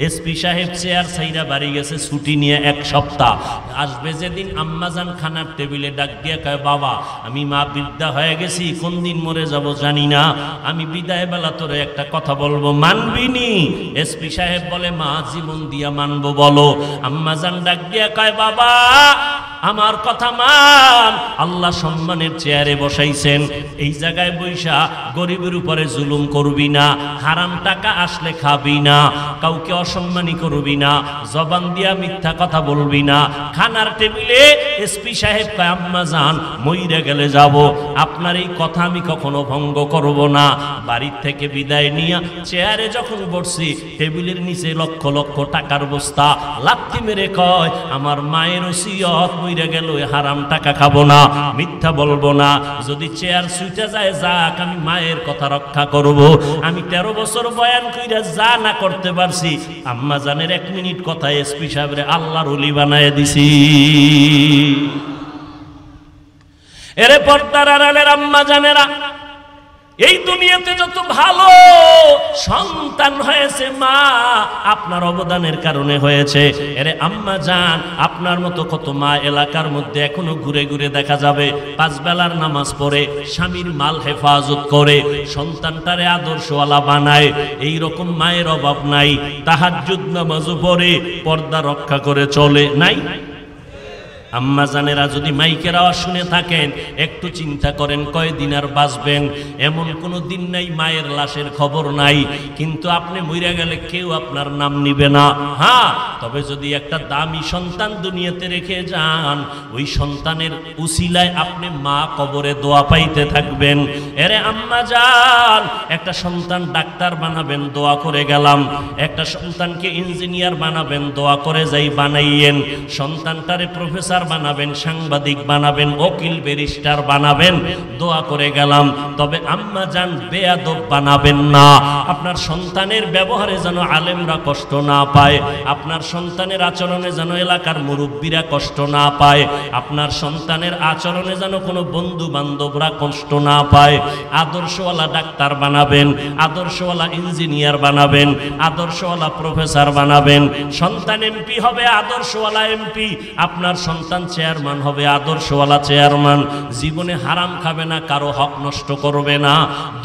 SP সাহেব chair ছাইরা বাড়ি গেছে ছুটি নিয়ে 1 সপ্তাহ। আসবে যেদিন আম্মাজান খানার টেবিলে ডাক দিয়ে কয়, বাবা আমি মা বৃদ্ধা হয়ে গেছি, কোন দিন মরে যাব জানি না, আমি বিদায় বেলা তোরে একটা কথা বলবো, মানবি নি? এসপি সাহেব বলে, মা জীবন দিয়া মানবো, বলো। আম্মাজান ডাক দিয়ে কয়, বাবা আমার কথা মান, আল্লাহ সম্মানের চেয়ারে বসাইছেন, এই জায়গায় বৈশা গরিবের উপরে জুলুম করবি না, হারাম টাকা আসলে খাবি না, কাউকে অসম্মানী করবি না, জবান দিয়া মিথ্যা কথা বলবি না। খানার টেবিলে এসপি সাহেব কয়, আম্মা জান মইরা গেলে যাব, আপনার এই কথা আমি কখনো ভঙ্গ করব না। বাড়ির থেকে বিদায় নিয়ে চেয়ারে যখন বসছি, টেবিলের নিচে লক্ষ লক্ষ টাকার বস্তা, লাথি মেরে কয়, আমার মায়ের ওসিয়ত, মইরা গেল হারাম টাকা খাবো না, মিথ্যা বলবো না, যদি চেয়ার ছুটে যায় যাক, আমি মায়ের কথা রক্ষা করব। আমি 13 বছর বয়ান কইরা যা না করতে পারছি, আম্মা জানের 1 মিনিট কথা এসপি সাহেবরে আল্লাহর ওলি বানায় দিছি। এরে পর্দার আড়ালের আম্মা জানেরা, এই দুনিয়াতে যত ভালো সন্তান হয়েছে মা আপনার অবদানের কারণে হয়েছে। এরে আম্মা জান, আপনার মতো কত মা এলাকার মধ্যে এখনো ঘুরে ঘুরে দেখা যাবে 5 বেলার নামাজ পড়ে, স্বামীর মাল হেফাজত করে, সন্তানটারে আদর্শওয়ালা বানায়। এই রকম মায়ের অভাব নাই, তাহাজ্জুদ নামাজও পড়ে, পর্দা রক্ষা করে চলে, নাই? আম্মা জানেরা, যদি মাইকের আওয়াজ শুনে থাকেন একটু চিন্তা করেন, কয়দিন আর বাঁচবেন? এমন কোনো দিন নাই মায়ের লাশের খবর নাই, কিন্তু আপনি মইরা গেলে কেউ আপনার নাম নিবে না। হ্যাঁ, তবে যদি একটা দামি সন্তান দুনিয়াতে রেখে যান, ওই সন্তানের উসিলায় আপনি মা কবরে দোয়া পাইতে থাকবেন। এরে আম্মা জান, একটা সন্তান ডাক্তার বানাবেন, দোয়া করে গেলাম। একটা সন্তানকে ইঞ্জিনিয়ার বানাবেন, দোয়া করে যাই বানাইয়েন। সন্তানটারে প্রফেসর বানাবেন, সাংবাদিক বানাবেন, ওকিল ব্যারিস্টার বানাবেন, দোয়া করে গেলাম। তবে আম্মা জান বেয়াদব বানাবেন না। আপনার সন্তানের ব্যবহারে যেন আলেমরা কষ্ট না পায়, আপনার সন্তানের আচরণে যেন এলাকার মুরব্বীরা কষ্ট না পায়, আপনার সন্তানের আচরণে যেন কোনো বন্ধু বান্ধবরা কষ্ট না পায়। আদর্শওয়ালা ডাক্তার বানাবেন, আদর্শওয়ালা ইঞ্জিনিয়ার বানাবেন, আদর্শওয়ালা প্রফেসর বানাবেন। সন্তান এমপি হবে আদর্শওয়ালা এমপি, আপনার সন্তান চেয়ারম্যান হবে আদর্শওয়ালা চেয়ারম্যান। জীবনে হারাম খাবে না, কারো হক নষ্ট করবে না,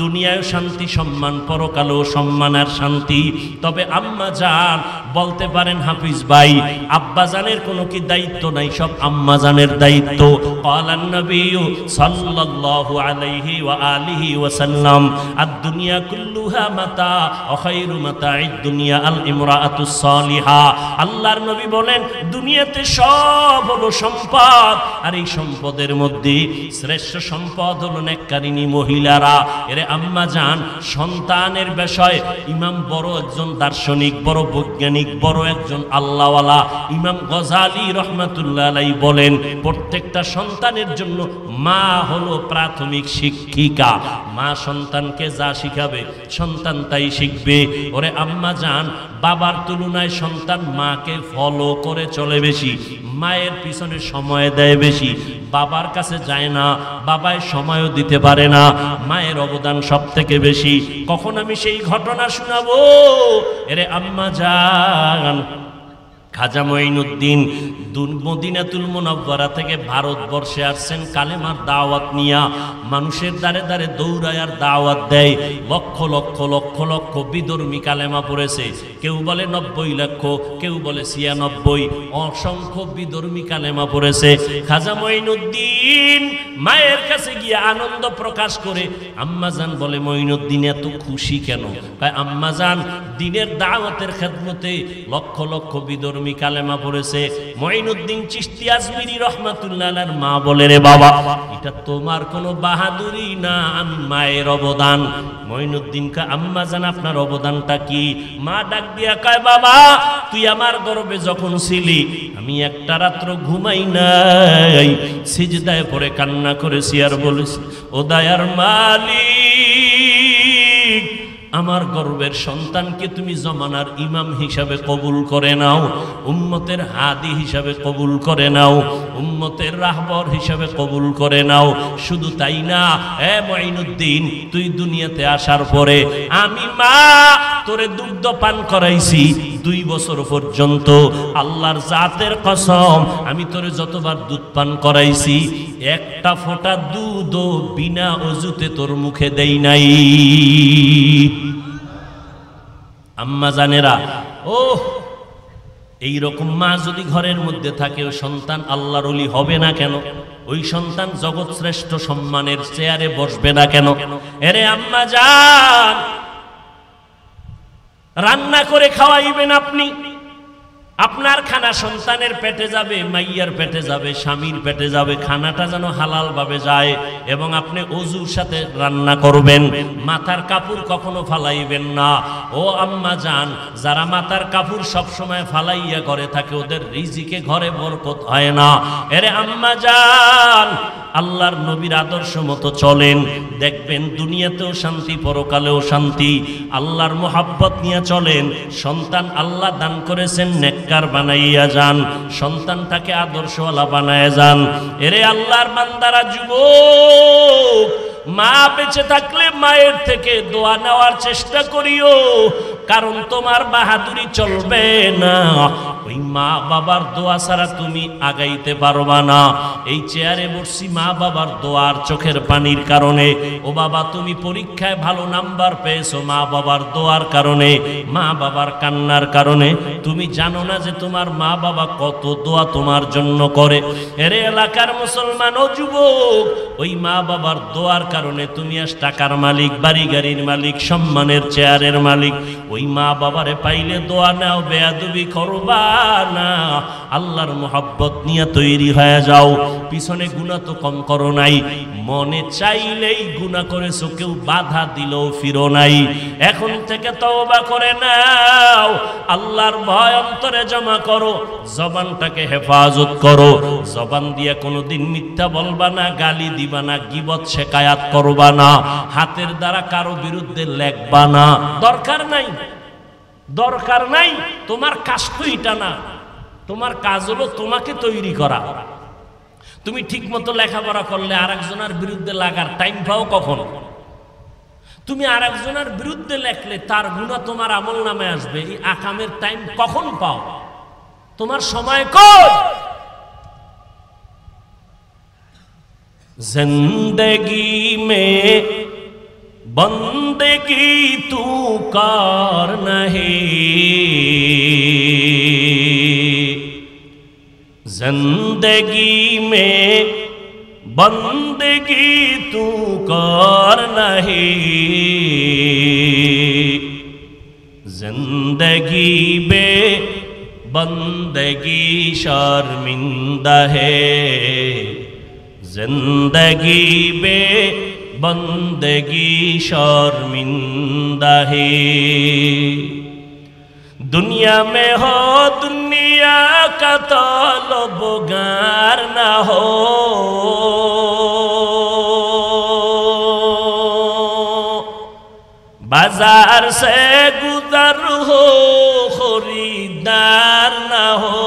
দুনিয়ায় শান্তি সম্মান, পরকালেও সম্মান আর শান্তি। তবে আম্মা জান বলতে পারেন, হাফিজ ভাই আব্বা জানের কোনো কি দায়িত্ব নাই? সব আম্মা জানের দায়িত্ব। ক্বালান নবী সাল্লাল্লাহু আলাইহি ওয়া আলিহি ওয়া সাল্লাম, আদ-দুনিয়া কুল্লুহা মাতা ওয়া খায়রু মাতা'id দুনিয়া আল ইমরাআতুস সালিহা। আল্লাহর নবী বলেন, দুনিয়াতে সব হলো সম্পদ, আর এই সম্পদের মধ্যে শ্রেষ্ঠ সম্পদ হলো নেককারিনী মহিলারা। এরে আম্মা জান, সন্তানের বিষয় ইমাম বড় একজন দার্শনিক, বড় বৈজ্ঞানিক, বড় একজন আল্লাহওয়ালা ইমাম গজালি রহমাতুল্লাহ আলাইহি বলেন, প্রত্যেকটা সন্তানের জন্য মা হলো প্রাথমিক শিক্ষিকা। মা সন্তানকে যা শিখাবে সন্তান তাই শিখবে। ওরে আম্মা জান, বাবার তুলনায় সন্তান মাকে ফলো করে চলে বেশি, মায়ের পিছনে সময় দেয় বেশি, বাবার কাছে যায় না, বাবায় সময়ও দিতে পারে না, মায়ের অবদান সব থেকে বেশি। কখন আমি সেই ঘটনা শোনাবো? এরে আম্মা জান, খাজা মঈনুদ্দিন মদিনাতুল মুনাওয়ারা থেকে ভারতবর্ষে আসছেন কালেমার দাওয়াত নিয়া। মানুষের দ্বারে দ্বারে দৌড়ায় আর দাওয়াত দেয়। লক্ষ লক্ষ লক্ষ লক্ষ বিধর্মী কালেমা পড়েছে, কেউ বলে 90 লক্ষ, কেউ বলে 96, অসংখ্য বিধর্মী কালেমা পড়েছে। খাজা মঈনুদ্দিন মায়ের কাছে গিয়ে আনন্দ প্রকাশ করে। আম্মাজান বলে, মঈনুদ্দিন এত খুশি কেন? কয়, আম্মাজান দিনের দাওয়াতের খেদমতে লক্ষ লক্ষ বিধর্মী কালেমা পড়েছে। মঈনুদ্দিন চিশতি আজমিরি রাহমাতুল্লাহ আলাইহির মা বলে, রে বাবা, এটা তোমার কোনো বাহাদুরি না, আমি মায়ের অবদান। মঈনুদ্দিন কয়, আম্মা জান আপনার অবদানটা কি? মা ডাক দিয়া কয়, বাবা তুই আমার গর্ভে যখন ছিলি আমি একটা রাত্র ঘুমাই নাই, সিজদায় পড়ে কান্না করেছি আর বলেছি, ও দয়ার মালিক, আমার গর্বের সন্তানকে তুমি জমানার ইমাম হিসাবে কবুল করে নাও, উম্মতের হাদি হিসাবে কবুল করে নাও, উম্মতের রাহবর হিসাবে কবুল করে নাও। শুধু তাই না, এ মঈনুদ্দিন, তুই দুনিয়াতে আসার পরে আমি মা তোরে দুগ্ধ পান করাইছি, 2 বছর পর্যন্ত আল্লাহর জাতের কসম আমি তোরে যতবার দুধ পান করাইছি একটা ফোঁটা দুধও বিনা ওযুতে তোর মুখে দেই নাই। আম্মা জানেরা, ও এইরকম মা যদি ঘরের মধ্যে থাকে ওই সন্তান আল্লাহর ওলি হবে না কেন? ওই সন্তান জগৎ শ্রেষ্ঠ সম্মানের চেয়ারে বসবে না কেন? এরে আম্মা জান, রান্না করে খাওয়াইবেন আপনি, আপনার খানা সন্তানের পেটে যাবে, মাইয়ার পেটে যাবে, স্বামীর পেটে যাবে, খানাটা যেন হালাল ভাবে যায় এবং আপনি ওযুর সাথে রান্না করবেন। মাথার কাপড় কখনো ফালাইবেন না। ও আম্মা জান, যারা মাথার কাপড় সব সময় ফালাইয়া করে থাকে ওদের রিজিকে ঘরে বরকত হয় না। এরে আম্মা জান, আল্লাহর নবীর আদর্শ মতো চলেন, দেখবেন দুনিয়াতেও শান্তি, পরকালেও শান্তি। আল্লাহর মোহাব্বত নিয়ে চলেন। সন্তান আল্লাহ দান করেছেন, নেককার বানাইয়া যান, সন্তানটাকে আদর্শওয়ালা বানায় যান। এরে আল্লাহর বান্দারা, যুবক, মা বেঁচে থাকলে মায়ের থেকে দোয়া নেওয়ার চেষ্টা করিও, কারণ তোমার বাহাদুরি চলবে না। ওই মা বাবার দোয়া ছাড়া তুমি আগাইতে পারবা না। এই চেয়ারে বসছি মা বাবার দোয়ার চোখের পানির কারণে। ও বাবা, তুমি পরীক্ষায় ভালো নাম্বার পেয়েছো মা বাবার দোয়ার কারণে, মা বাবার কান্নার কারণে। তুমি জানো না যে তোমার মা বাবা কত দোয়া তোমার জন্য করে। এরে এলাকার মুসলমান ও যুবক, ওই মা বাবার দোয়ার কারণে তুমি আজ টাকার মালিক, বাড়ি গাড়ির মালিক, সম্মানের চেয়ারের মালিক। ওই মা বাবারে পাইলে দোয়া নাও, বেয়াদবি করবা না। আল্লাহর মোহাব্বত নিয়ে তৈরি হয়ে যাও। পিছনে গুনাহ তো কম করো নাই, মনে চাইলেই গুনাহ করেছো, কেউ বাধা দিলেও ফিরো নাই। এখন থেকে তওবা করে নাও, আল্লাহর ভয় অন্তরে জমা করো, জবানটাকে হেফাজত করো। জবান দিয়ে কোনোদিন মিথ্যা বলবা না, গালি দিবা না, গীবত শেকায়াত করবা না, হাতের দ্বারা কারো বিরুদ্ধে লেখবা না। দরকার নাই, দরকার নাই। তোমার কাজ তো এটা না, তোমার কাজ হলো তোমাকে তৈরি করা। তুমি ঠিক মতো লেখাপড়া করলে আরেকজনের বিরুদ্ধে লাগার টাইম পাও কখন? তুমি আরেকজনের বিরুদ্ধে লেখলে তার গুনাহ তোমার আমল নামে আসবে, এই আকামের টাইম কখন পাও? তোমার সময় কই? জিন্দেগি মে बंदगी तू कार नहीं, जिंदगी में बंदगी तू कार नहीं, जिंदगी में बंदगी शर्मिंदा है, जिंदगी में बंदगी शर्मिंदा है। दुनिया में हो दुनिया का तलबगार ना हो, बाजार से गुजर हो खरीदार ना हो।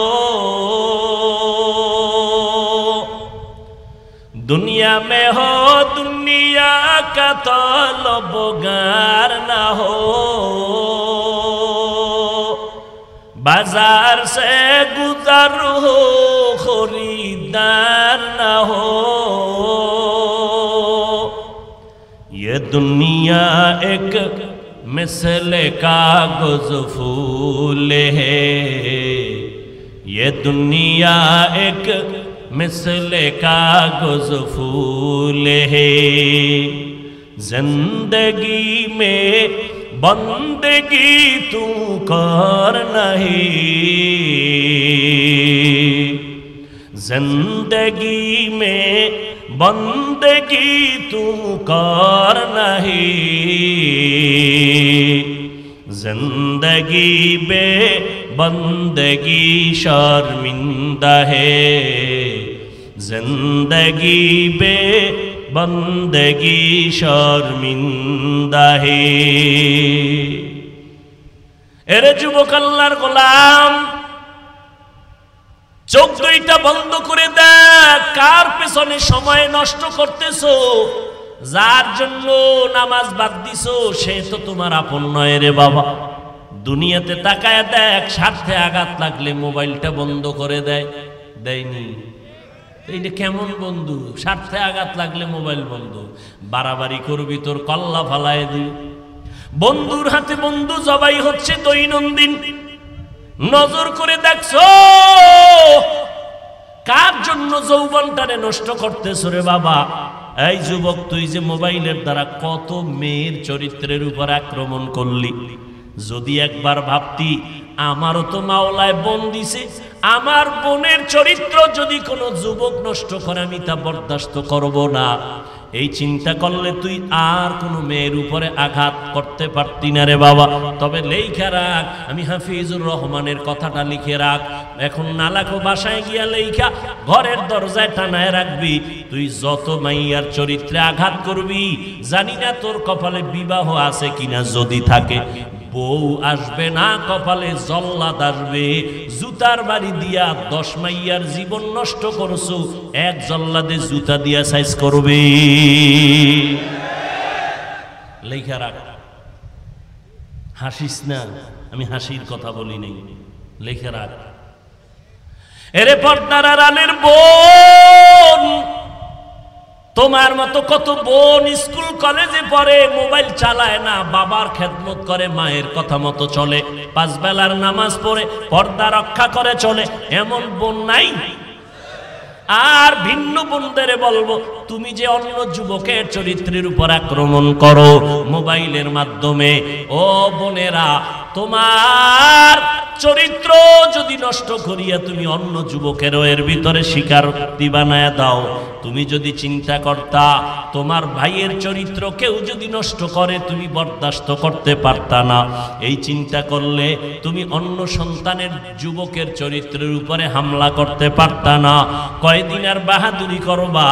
दुनिया में हो दुनिया का तलबगार ना हो, बाजार से गुजर हो खरीदार ना हो। ये दुनिया एक मिसल कागज फूल है, ये दुनिया एक मिसले कागज फूल है, जिंदगी में बंदगी तू कर नहीं, जिंदगी में बंदगी तू कर नहीं, जिंदगी बे बंदगी शर्मिंदा है, जिंदगी बे बंदगी शर्मिंदा है। এরে যুবক আল্লাহর গোলাম, চোখ দুইটা বন্ধ করে দেখ, কার পেছনে সময় নষ্ট করতেছো? যার জন্য নামাজ বাদ দিছো সে তো তোমার আপন নয় রে বাবা। দুনিয়াতে তাকায় দেখ, স্বার্থে আঘাত লাগলে মোবাইলটা বন্ধ করে দেয়, দেয়নি? এইটা কেমন বন্ধু? স্বার্থে আঘাত লাগলে মোবাইল বন্ধ, বাড়াবাড়ি করবি তোর কল্লা ফালায় দি। বন্ধুর হাতে বন্ধু জবাই হচ্ছে দৈনন্দিন। নজর করে দেখছো কার জন্য যৌবনটারে নষ্ট করতেছো রে বাবা? এই যুবক, তুই যে মোবাইলের দ্বারা কত মেয়ের চরিত্রের উপর আক্রমণ করলি। যদি একবার ভাবতি আমারও তো মাওলায় বোন দিছে, আমার বোনের চরিত্র যদি কোনো যুবক নষ্ট করে আমি তা বরদাস্ত করব না, এই চিন্তা করলে তুই আর কোনো মেয়ের উপরে আঘাত করতে পারতি না রে বাবা। তবে লেখা রাখ, আমি হাফিজুর রহমানের কথাটা লিখে রাখ, এখন নালাকো বাসায় গিয়া লেখা ঘরের দরজায় টানায় রাখবি। তুই যত মাইয়ার চরিত্রে আঘাত করবি, জানি না তোর কপালে বিবাহ আছে কিনা, যদি থাকে বউ আসবে না, কপালে জল্লাদ আসবে। জুতার বাড়ি দিয়া 10 মাইয়ার জীবন নষ্ট করছো, এক জল্লাদে জুতা দিয়া সাইজ করবে। লেখা রাখ, হাসিস না, আমি হাসির কথা বলি নাই, লেখা রাখ। এরে পর্দার আড়ালের বোন, তোমার মতো কত বোন স্কুল কলেজে পড়ে, মোবাইল চালায় না, বাবার খেদমত করে, মায়ের কথা মতো চলে, 5 বেলার নামাজ পড়ে, পর্দা রক্ষা করে চলে, এমন বোন নাই? আর ভিন্ন বোনদের বলবো, তুমি যে অন্য যুবকের চরিত্রের উপর আক্রমণ করো মোবাইলের মাধ্যমে, ও বোনেরা, তোমার চরিত্র যদি নষ্ট করিয়া তুমি অন্য যুবকেরও এর ভিতরে শিকার বানায়া দাও, তুমি যদি চিন্তা করতা তোমার ভাইয়ের চরিত্র কেউ যদি নষ্ট করে তুমি বরদাস্ত করতে পারতা না, এই চিন্তা করলে তুমি অন্য সন্তানের যুবকের চরিত্রের উপরে হামলা করতে পারতা না। কয়দিন আর বাহাদুরি করবা,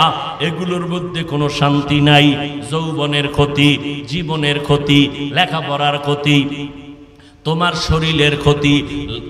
এগুলোর মধ্যে কোনো শান্তি নাই। যৌবনের ক্ষতি, জীবনের ক্ষতি, লেখাপড়ার ক্ষতি, তোমার শরীরের ক্ষতি,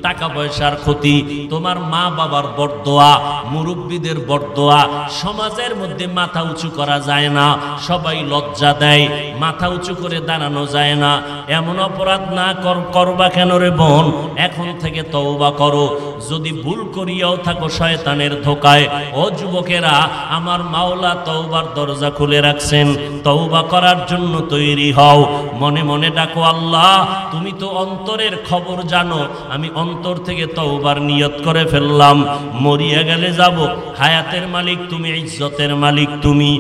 টাকা পয়সার ক্ষতি, তোমার মা বাবার বরদোয়া, মুরব্বীদের বরদোয়া। সমাজের মধ্যে মাথা উঁচু করা যায় না, সবাই লজ্জা দেয়, মাথা উঁচু করে দাঁড়ানো যায় না। এমন অপরাধ না করবা কেন রে বোন? এখন থেকে তওবা করো। যদি ভুল করিয়াও থাকো শয়তানের ধোকায়, ও যুবকেরা, আমার মাওলা তওবার দরজা খুলে রাখছেন, তওবা করার জন্য তৈরি হও। মনে মনে ডাকো, আল্লাহ তুমি তো অন্তরের খবর জানো, আমি অন্তর থেকে তওবার নিয়ত করে ফেললাম। মরিয়া গেলে যাব, হায়াতের মালিক তুমি, ইজ্জতের মালিক তুমি,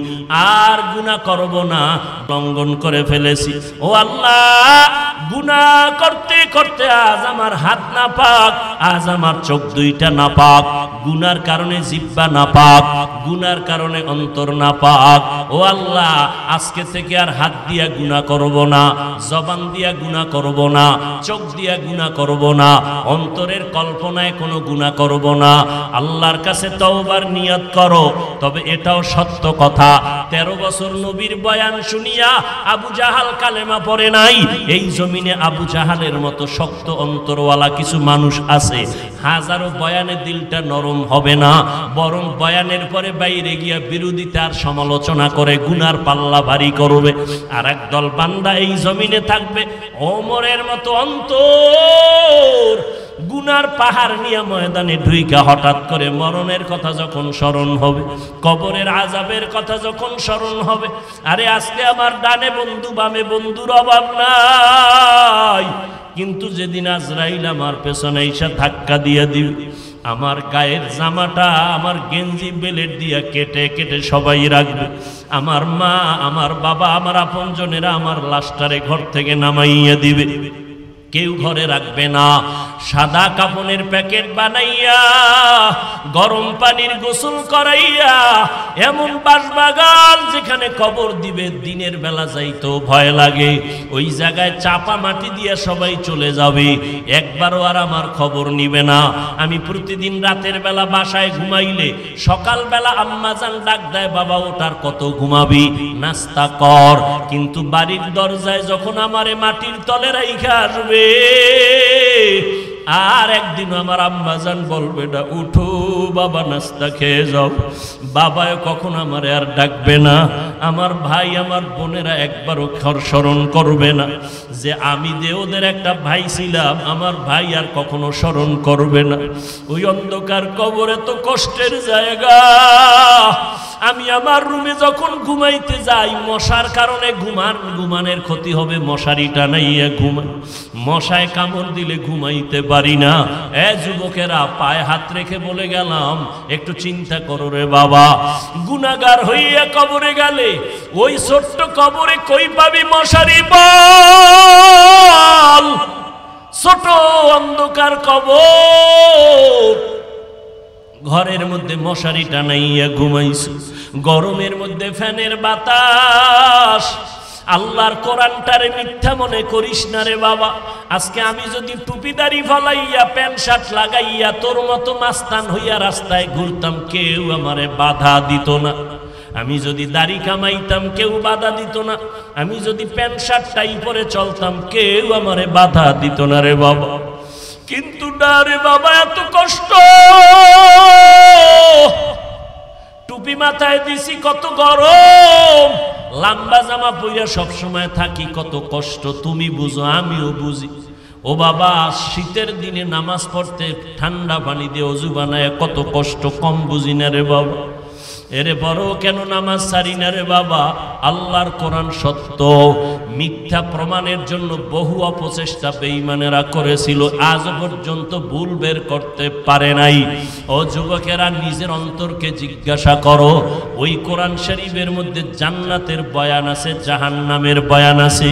আর গুনাহ করব না, লঙ্ঘন করে ফেলেছি। ও আল্লাহ, গুনাহ করতে করতে আজ আমার হাত না পাক, আজ আমার চোখ দুইটা না পাক, গুনার কারণে জিহ্বা না পাক, গুনার কারণে অন্তর না পাক। ও আল্লাহ, আজকে থেকে আর হাত দিয়া গুনাহ করব না, জবান দিয়া গুনাহ করব না, চোখ দিয়া গুনাহ করব না, অন্তরের কল্পনায় কোনো গুনাহ করব না। আল্লাহর কাছে তওবার নিয়ত করো। তবে এটাও সত্য কথা, 13 বছর নবীর বয়ান শুনিয়া আবু জাহাল কালেমা পড়ে নাই। এই জমিনে আবু জাহালের মতো শক্ত অন্তরওয়ালা কিছু মানুষ আছে, হাজারো বয়ানে দিলটা নরম হবে না, বরং বয়ানের পরে বাইরে গিয়া বিরোধিতার সমালোচনা করে গুনার পাল্লা ভারী করবে। আর একদল বান্দা এই জমিনে থাকবে ওমরের মতো অন্তর গুনার পাহাড় নিয়ে ময়দানে ঢুইকা হঠাৎ করে মরণের কথা যখন স্মরণ হবে, কবরের আযাবের কথা যখন স্মরণ হবে, আরে আজকে আমার ডানে বন্ধু বামে বন্ধুর অভাব নাই, কিন্তু যেদিন আজরাইল আমার পেছনে এসে ধাক্কা দিয়ে দিবে, আমার গায়ের জামাটা, আমার গেঞ্জি বেলেট দিয়া কেটে কেটে সবাই রাখবে, আমার মা, আমার বাবা, আমার আপনজনেরা আমার লাশটারে ঘর থেকে নামাইয়া দিবে, কেউ ঘরে রাখবে না। সাদা কাপনের প্যাকেট বানাইয়া গরম পানির গোসল করাইয়া এমন বাসবাগান যেখানে কবর দিবে, দিনের বেলা যাইতো ভয় লাগে, ওই জায়গায় চাপা মাটি দিয়া সবাই চলে যাবে, একবারও আর আমার খবর নিবে না। আমি প্রতিদিন রাতের বেলা বাসায় ঘুমাইলে সকালবেলা আম্মাজান ডাক দেয়, বাবা ওটার কত ঘুমাবি, নাস্তা কর, কিন্তু বাড়ির দরজায় যখন আমারে মাটির তলে রাইখা আসবে, আর একদিন আমার আম্মাজান বলবে না, উঠো বাবা নাস্তা খেয়ে যাও। বাবায় কখন আমারে আর ডাকবে না, আমার ভাই আমার বোনেরা একবারও স্মরণ করবে না যে আমি যে ওদের একটা ভাই ছিলাম, আমার ভাই আর কখনো স্মরণ করবে না। ওই অন্ধকার কবরে তো কষ্টের জায়গা। আমি আমার রুমে যখন ঘুমাইতে যাই, মশার কারণে ঘুমানের ক্ষতি হবে, মশারিটা নাইয়া ঘুমাই, মশায় কামড় দিলে ঘুমাইতে পারি না। যুবকেরা পায়ে হাত রেখে বলে গেলাম, একটু চিন্তা করো রে বাবা, গুনাহগার হইয়া কবরে গেলে ওই ছোট্ট কবরে কই পাবি মশারি বল? ছোট অন্ধকার কবর, ঘরের মধ্যে মশারি টানাইয়া ঘুমাইছো, গরমের মধ্যে ফ্যানের বাতাস। আল্লাহর কোরআনটারে মিথ্যা মনে করিস না রে বাবা। আজকে আমি যদি টুপিদারি ফলাইয়া প্যান্ট শার্ট লাগাইয়া তোর মতো মাস্তান হইয়া রাস্তায় ঘুরতাম, কেউ আমারে বাধা দিত না। আমি যদি দাড়ি কামাইতাম, কেউ বাধা দিত না। আমি যদি প্যান্ট শার্ট টাই পরে চলতাম, কেউ আমারে বাধা দিত না রে বাবা। কিন্তু না রে বাবা, এত কষ্ট। টুপি মাথায় দিছি, কত গরম, লম্বা জামা পইরা সবসময় থাকি, কত কষ্ট। তুমি বুঝো, আমিও বুঝি। ও বাবা, শীতের দিনে নামাজ পড়তে ঠান্ডা পানি দিয়ে অজু বানায় কত কষ্ট, কম বুঝি না রে বাবা। এরে বড় কেন নামাজ ছাড়ি না রে বাবা? আল্লাহর কোরআন সত্য, মিথ্যা প্রমাণের জন্য বহু অপচেষ্টা বেঈমানেরা করেছিল, আজ পর্যন্ত ভুল বের করতে পারে নাই। ও যুবকেরা, নিজের অন্তরকে জিজ্ঞাসা করো, ওই কোরআন শরীফের মধ্যে জান্নাতের বয়ান আছে, জাহান্নামের বয়ান আছে।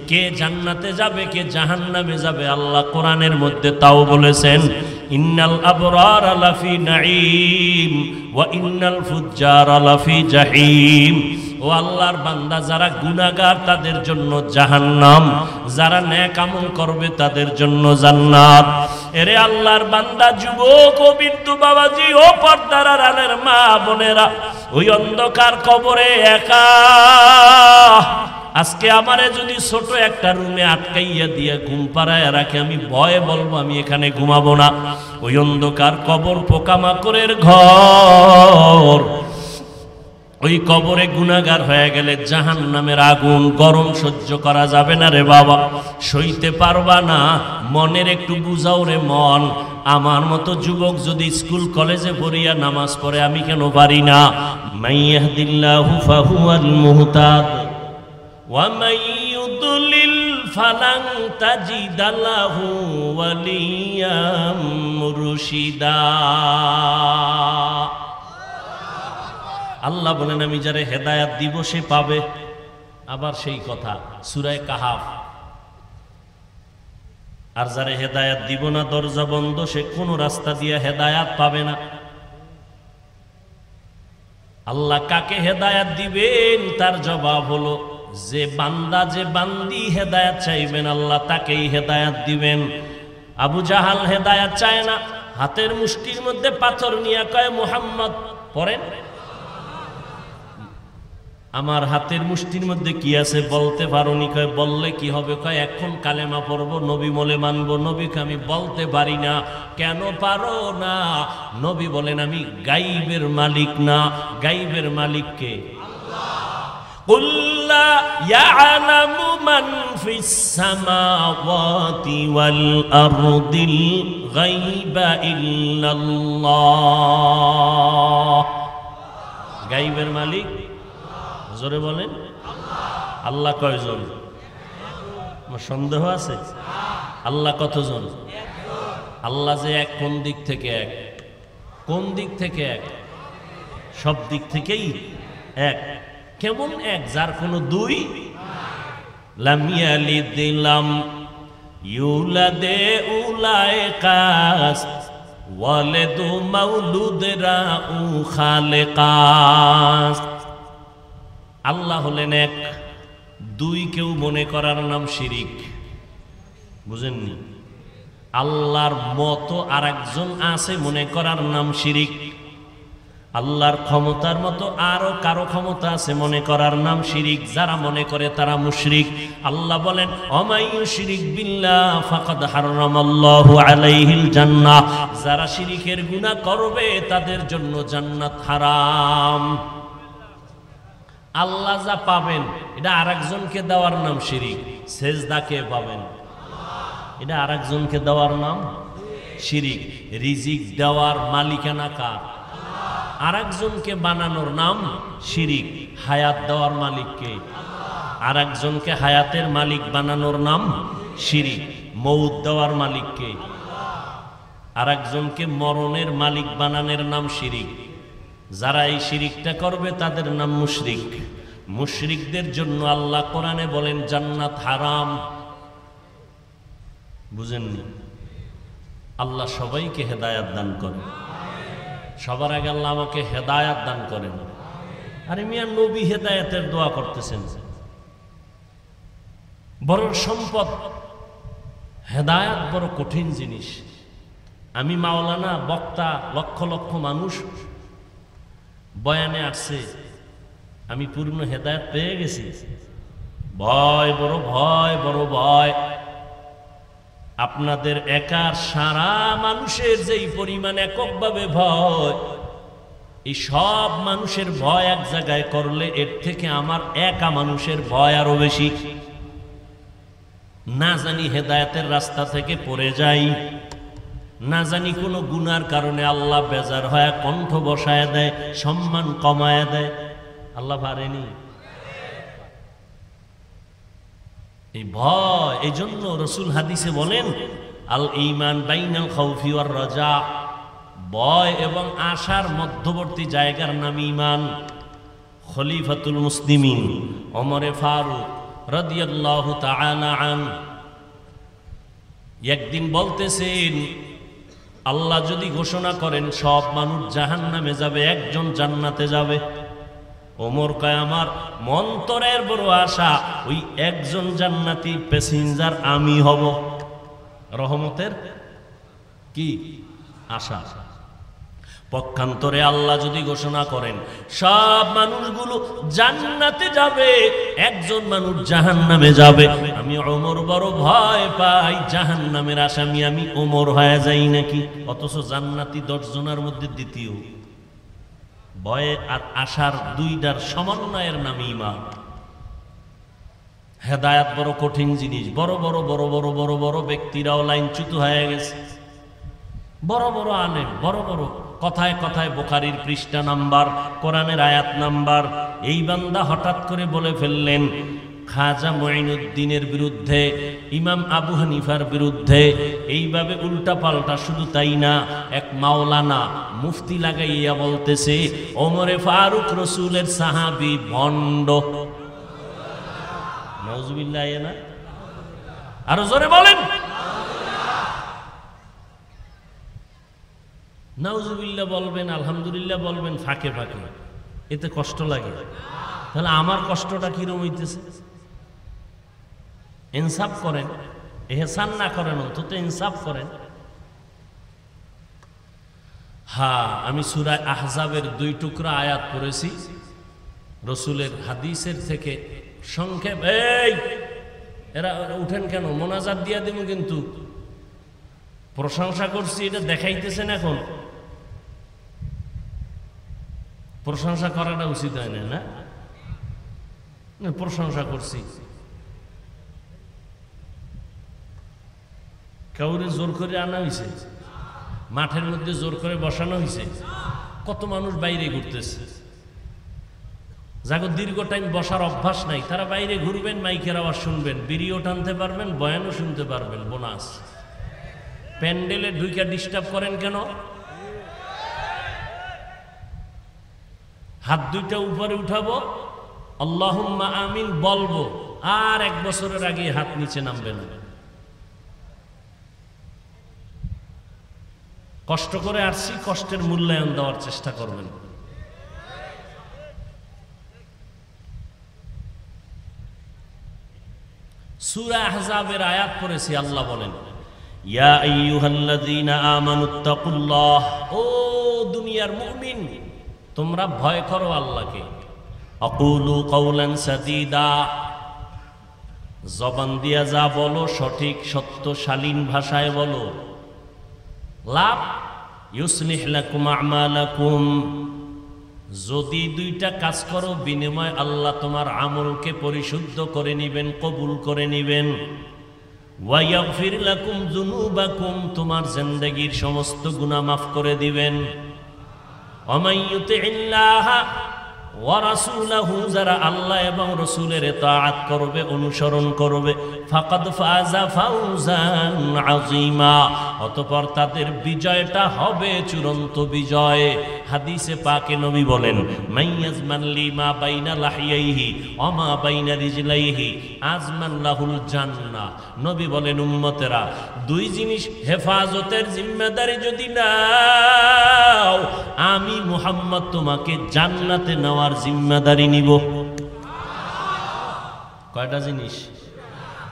কে জান্নাতে যাবে, কে জাহান্নামে যাবে, আল্লাহ কোরআনের মধ্যে তাও বলেছেন, ইন্নাল আবরারা লাফি নাঈম ওয়া ইন্নাল ফুজ্জারা লাফি জাহিম। ও আল্লাহর বান্দা, যারা গুনাহগার তাদের জন্য জাহান্নাম, যারা নেক আমল করবে তাদের জন্য জান্নাত। এরে আল্লাহর বান্দা, যুবক ও বৃদ্ধ বাবাজি, ও পর্দার আড়ালের মা বোনেরা, ওই অন্ধকার কবরে একা। আজকে আমারে যদি ছোট একটা রুমে আটকাইয়া দিয়ে ঘুম পাড়ায় রাখে, আমি ভয়ে বলবো আমি এখানে ঘুমাবো না। ওই অন্ধকার কবর পোকামাকড়ের ঘর। ওই কবরে গুনাহগার হয়ে গেলে জাহান্নামের আগুন, গরম সহ্য করা যাবে না রে বাবা, সইতে পারবা না। মনের একটু বুঝাও রে মন। আমার মতো যুবক যদি স্কুল কলেজে পড়িয়া নামাজ পড়ে, আমি কেন পারি না? মাইয়াহদিল্লাহু ফাহুয়াল মুহতাদ ওয়া মান ইউদ্লিল ফালান তাজিদ লাহু ওয়ালিয়াম মুরশিদা। আল্লাহ বলেন, আমি যারে হেদায়াত দিব সে পাবে। আবার সেই কথা সূরা কাহাফ, আর যারে হেদায়াত দিব না, দরজা বন্ধ, সে কোনো রাস্তা দিয়ে হেদায়াত পাবে না। আল্লাহ কাকে হেদায়াত দিবেন, তার জবাব হলো, যে বান্দা, যে বান্দি হেদায়াত চাইবেন, আল্লাহ তাকেই হেদায়াত দিবেন। আবু জাহাল হেদায়াত চায় না, হাতের মুষ্টির মধ্যে পাথর নিয়ে কয়, মুহাম্মদ পড়েন। আমার হাতের মুষ্টির মধ্যে কি আছে বলতে পারোনি? কয় বললে কি হবে? কয় এখন কালেমা পড়বো, নবী বলে মানবো। নবীকে আমি বলতে পারি না। কেন পারো না? নবী বলেন, আমি গাইবের মালিক না। গাইবের মালিক কে? কুল লা ইয়ালামু মান ফিস সামাওয়াতি ওয়াল আরদিল গায়বা ইল্লাল্লাহ। গাইবের মালিক জোরে বলেন। আল্লাহ কয়জন? আমার সন্দেহ আছে? আল্লাহ কতজন? আল্লাহ যে এক, কোন দিক থেকে এক? কোন দিক থেকে এক? সব দিক থেকেই এক। কেমন এক? যার কোনো দুই। লাম ইয়ালিদ লাম ইউলাদে উলাইকাস ওয়ালাদু মাউলুদরা উ খালিকাস। আল্লাহ হলেন এক, দুই কেউ মনে করার নাম শিরিক। বুঝেননি? আল্লাহর মতো আর একজন আছে মনে করার নাম শিরিক। আল্লাহর ক্ষমতার মতো আরো কারো ক্ষমতা আছে মনে করার নাম শিরিক। যারা মনে করে তারা মুশরিক। আল্লাহ বলেন অমাই ইউশরিক বিল্লাহ ফাকাদ হারামাল্লাহু আলাইহিল জান্নাহ, যারা শিরিকের গুনাহ করবে তাদের জন্য জান্নাত হারাম। আল্লাহ যা পাবেন এটা আরেকজনকে দেওয়ার নাম শিরিক। সেজদা কে পাবেন এটা আরেকজনকে দেওয়ার নাম শিরিক। রিজিক দেওয়ার মালিকানা কার? আরেকজনকে বানানোর নাম শিরিক। হায়াত দেওয়ার মালিককে? আরেকজনকে হায়াতের মালিক বানানোর নাম শিরিক। মৌত দেওয়ার মালিককে? আরেকজনকে মরণের মালিক বানানোর নাম শিরিক। যারা এই শিরিকটা করবে তাদের নাম মুশরিক। মুশরিকদের জন্য আল্লাহ কোরআনে বলেন জান্নাত হারাম। বুঝেননি? আল্লাহ সবাইকে হেদায়াত দান করেন। সবার আগে আল্লাহ আমাকে হেদায়াত দান করেন। আরে মিয়া নবী হেদায়াতের দোয়া করতেছেন। বড় সম্পদ হেদায়াত বড় কঠিন জিনিস। আমি মাওলানা বক্তা, লক্ষ লক্ষ মানুষ বয়ানে আসছে, আমি পূর্ণ হেদায়েত পেয়ে গেছি। ভয় বড় ভয়, বড় ভয়। আপনাদের একার সারা মানুষের যেই পরিমাণ এককভাবে ভয়, এই সব মানুষের ভয় এক জায়গায় করলে এর থেকে আমার একা মানুষের ভয় আরো বেশি। না জানি হেদায়েতের রাস্তা থেকে পড়ে যাই, না জানি কোনো গুনার কারণে আল্লাহ বেজার হয় কণ্ঠ বসায় দেয়, সম্মান কমায় দেয়। আল্লাহ পারেনি এই ভয়। এই জন্য রসুল হাদিসে বলেন আল ঈমান বাইনাল খাউফি ওয়ার রাজা, ভয় এবং আশার মধ্যবর্তী জায়গার নাম ঈমান। খলিফাতুল মুসলিমিন ওমরে ফারুক রাদিয়াল্লাহু তাআলা আনহু একদিন বলতেছেন, আল্লাহ যদি ঘোষণা করেন সব মানুষ জাহান্নামে যাবে, একজন জান্নাতে যাবে, ওমর কয় আমার মন্তরের বড় আশা ওই একজন জান্নাতি প্যাসেঞ্জার আমি হব। রহমতের কি আশা। পক্ষান্তরে আল্লাহ যদি ঘোষণা করেন সব মানুষগুলো জান্নাতে যাবে, একজন মানুষ জাহান্নামে যাবে, আমি ওমর বড় ভয় পাই জাহান্নামের আসামি আমি ওমর হয়ে যাই নাকি। অথচ জান্নাতি 10 জনের মধ্যে দ্বিতীয়। ভয়ে আর আশার দুইটার সমন্বয়ের নাম ঈমান। হেদায়েত বড় কঠিন জিনিস। বড় বড় বড় বড় বড় বড় ব্যক্তিরাও লাইনচ্যুত হয়ে গেছে। বড় বড় আলেম, বড় বড় কথায় কথায় বুখারীর পৃষ্ঠা নাম্বার, কোরআনের আয়াত নাম্বার। এই বান্দা হঠাৎ করে বলে ফেললেন খাজা মুঈনুদ্দিনের বিরুদ্ধে, ইমাম আবু হানিফার বিরুদ্ধে। এইভাবে উল্টা পাল্টা, শুধু তাই না, এক মাওলানা মুফতি লাগাইয়া বলতেছে ওমরে ফারুক রসুলের সাহাবী ভণ্ড। নাউজুবিল্লাহ। না আরো জোরে বলেন নাউজুবিল্লাহ বলবেন, আলহামদুলিল্লাহ বলবেন ফাঁকে ফাঁকে, এতে কষ্ট লাগে। তাহলে আমার কষ্টটা কিরম হইতেছে? ইনসাফ করেন, এহসান না করেন, অন্তত ইনসাফ করেন। হ্যাঁ, আমি সূরা আহজাবের 2 টুকরা আয়াত পড়েছি রসুলের হাদিসের থেকে সংক্ষেপ। এই এরা উঠেন কেন? মোনাজাত দিয়া দিব, কিন্তু প্রশংসা করছি এটা দেখাইতেছেন। এখন প্রশংসা করাটা উচিত হয় না, না? প্রশংসা করছি, কাউরে জোর করে আনা হয়েছে, মাঠের মধ্যে জোর করে বসানো হয়েছে। কত মানুষ বাইরে ঘুরতেছে, যাকে দীর্ঘ টাইম বসার অভ্যাস নাই, তারা বাইরে ঘুরবেন, মাইকের আওয়াজ শুনবেন, বিড়িও টানতে পারবেন, বয়ানও শুনতে পারবেন। বোনাস। প্যান্ডেলে ঢুইকা ডিস্টার্ব করেন কেন? হাত দুইটা উপরে উঠাবো, আল্লাহুম্মা আমিন বলবো, আর 1 বছরের আগে হাত নিচে নামবে না। কষ্ট করে আসছি, কষ্টের মূল্যায়ন দেওয়ার চেষ্টা করবেন। সূরা আহজাবের আয়াত পড়েছি, আল্লাহ বলেন ইয়া আইয়ুহাল্লাযীনা আমানুত্তাকুল্লাহ, ও দুনিয়ার মুমিন, তোমরা ভয় করো আল্লাহকে। আকুলু কাউলান সাদীদা, জবান দিয়া যা বলো সঠিক সত্য শালীন ভাষায় বলো। লাভ ইউসলিহ লাকুম আমালাকুম, যদি দুইটা কাজ করো বিনিময় আল্লাহ তোমার আমলকে পরিশুদ্ধ করে নিবেন, কবুল করে নিবেন। ওয়া ইয়াগফির লাকুম যুনুবাকুম, তোমার জিন্দেগীর সমস্ত গুনাহ মাফ করে দিবেন। ওয়া মান ইউতিইল্লাহ ওয়া রাসূলাহু, যারা আল্লাহ এবং রাসূলের ইতাআত করবে, অনুসরণ করবে, ফাকাদ ফাযা ফাওজান আযীমা, অতঃপর তাদের বিজয়টা হবে চূড়ান্ত বিজয়। হাদিসে পাকে নবী বলেন, মাইয়াজমান লিমা বাইনা লাহিয়াইহি ওয়া মা বাইনা রিজলাইহি আজমান লাহুল জান্নাহ। নবী বলেন, উম্মতেরা, দুই জিনিস হেফাজতের জিম্মেদারি যদি নাও, আমি মুহাম্মদ তোমাকে জান্নাতে নেওয়ার জিম্মেদারি নিব। কয়টা জিনিস?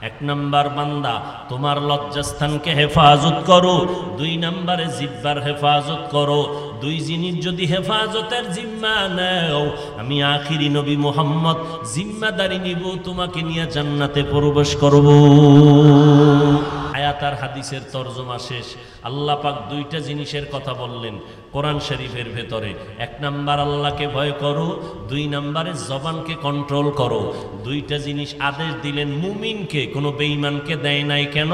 এক নাম্বার, বান্দা তোমার লজ্জাস্থানকে হেফাজত করো। দুই নাম্বারে জিহ্বার হেফাজত করো। দুই জিনিস যদি হেফাজতের জিম্মা নাও, আমি আখিরি নবী মুহাম্মদ জিম্মাদারি নিব, তোমাকে নিয়ে জান্নাতে প্রবেশ করব। আয়াত আর হাদিসের তরজমা শেষ। আল্লাহ পাক দুইটা জিনিসের কথা বললেন কোরআন শরীফের ভেতরে। এক নাম্বার আল্লাহকে ভয় করো, দুই নাম্বারে জবানকে কন্ট্রোল করো। দুইটা জিনিস আদেশ দিলেন মুমিনকে, কোনো বেঈমানকে দেয় নাই। কেন?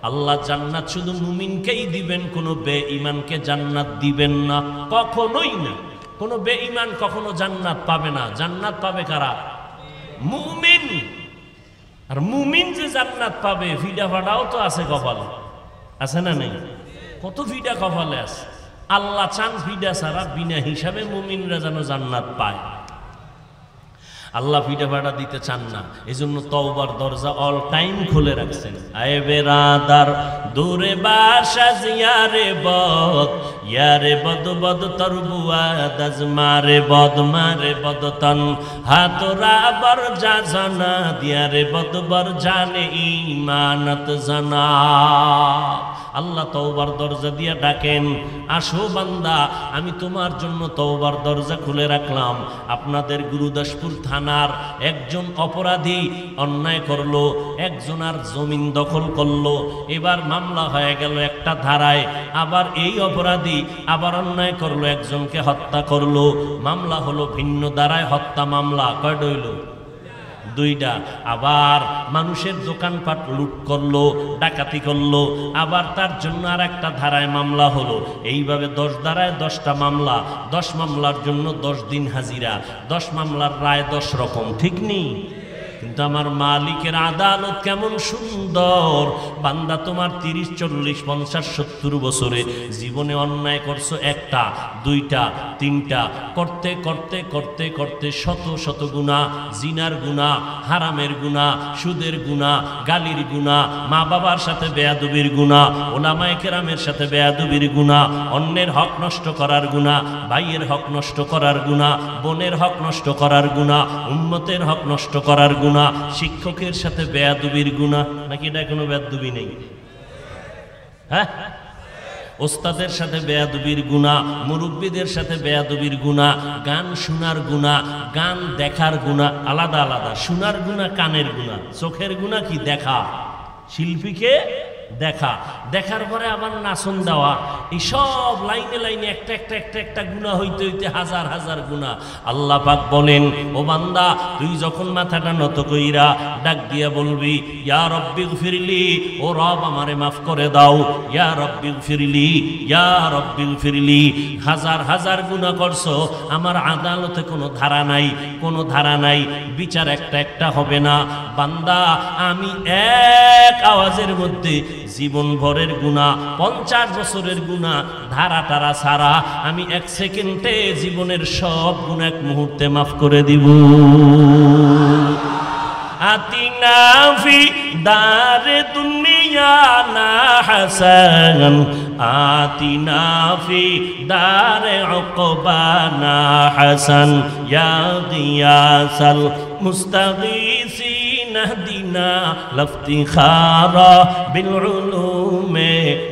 আল্লাহ জান্নাত শুধু মুমিনকেই দিবেন, কোনো বেঈমানকে জান্নাত দিবেন না, কখনোই না। কোনো বেঈমান কখনো জান্নাত পাবে না। জান্নাত পাবে কারা? মুমিন। আর মুমিন যে জান্নাত পাবে, ভিডা ভাড়াও তো আছে কপালে, আছে না নেই? কত ভিডা কপালে আছে। আল্লাহ চান ভিডা ছাড়া বিনা হিসাবে মুমিনরা যেন জান্নাত পায়। আল্লাহ ভিডা ভাড়া দিতে চান না, এই জন্য তওবার দরজা অল টাইম খুলে রাখছেন। আয়ে বেরাদার দূরে বাসাজ ইয়ারে বদ, ইয়ারে বদ বদ তরবুয়া দাজ মারে বদ তন হাতরা বর যা জানা দিয়ারে বদ বর জানে ঈমানত জানা। আল্লাহ তওবার দরজা দিয়া ডাকেন, আসো বান্দা, আমি তোমার জন্য তওবার দরজা খুলে রাখলাম। আপনাদের গুরুদাসপুর থানার একজন অপরাধী অন্যায় করলো, একজনার জমিন দখল করলো, এবার মামলা হয়ে গেল একটা ধারায়। আবার এই অপরাধী আবার অন্যায় করলো, একজনকে হত্যা করলো, মামলা হলো ভিন্ন ধারায় হত্যা মামলা। কয়টা হইল? দুইটা। আবার মানুষের দোকানপাট লুট করলো, ডাকাতি করলো, আবার তার জন্য আর একটা ধারায় মামলা হলো। এইভাবে 10 ধারায় 10টা মামলা, 10 মামলার জন্য 10 দিন হাজিরা, 10 মামলার রায় 10 রকম। ঠিক নেই? কিন্তু আমার মালিকের আদালত কেমন সুন্দর। বান্দা তোমার 30, 40, 50, 70 বছরে জীবনে অন্যায় করছো, একটা, দুইটা, তিনটা, করতে করতে করতে করতে শত শত গুনাহ, জিনার গুনাহ, হারামের গুনাহ, সুদের গুনাহ, গালির গুনাহ, মা বাবার সাথে বেয়াদবির গুনাহ, ওলামায়ে কেরামের সাথে বেয়াদবির গুনাহ, অন্যের হক নষ্ট করার গুনাহ, ভাইয়ের হক নষ্ট করার গুনাহ, বোনের হক নষ্ট করার গুনাহ, উম্মতের হক নষ্ট করার গুনাহ, শিক্ষকের সাথে বেয়াদবির গুনাহ। নাকি এটা কোনো বেয়াদবি নেই? হ্যাঁ, ওস্তাদের সাথে বেয়াদবির গুনাহ, মুরব্বীদের সাথে বেয়াদবির গুনাহ, গান শোনার গুনাহ, গান দেখার গুনাহ আলাদা আলাদা। শোনার গুনাহ কানের গুনাহ, চোখের গুনাহ কি? দেখা, শিল্পীকে দেখা, দেখার পরে আবার নাচন দেওয়া, এই সব লাইনে লাইনে একটা একটা একটা একটা গুনাহ হইতে হইতে হাজার হাজার গুনাহ। আল্লাহ পাক বলেন, ও বান্দা, তুই যখন মাথাটা নত কইরা ডাক দিয়া বলবি, ইয়া রব্বিগফিরলি, ও রব আমারে মাফ করে দাও, ইয়া রব্বিগফিরলি, ইয়া রব্বিগফিরলি। হাজার হাজার গুনাহ করছো, আমার আদালতে কোনো ধারা নাই, কোনো ধারা নাই, বিচার একটা একটা হবে না। বান্দা, আমি এক আওয়াজের মধ্যে জীবন ভরের গুনাহ, 50 বছরের গুনাহ, ধারা টারা ছাড়া আমি 1 সেকেন্ডে জীবনের সব গুনাহ 1 মুহূর্তে মাফ করে দিব। আতিনা ফি দারে দুনিয়া না হাসান, আতিনা ফি দারে উকবা না হাসান, ইয়া গিয়াসাল মুস্তাগীসিন نهدنا لافتخارا بالعلوم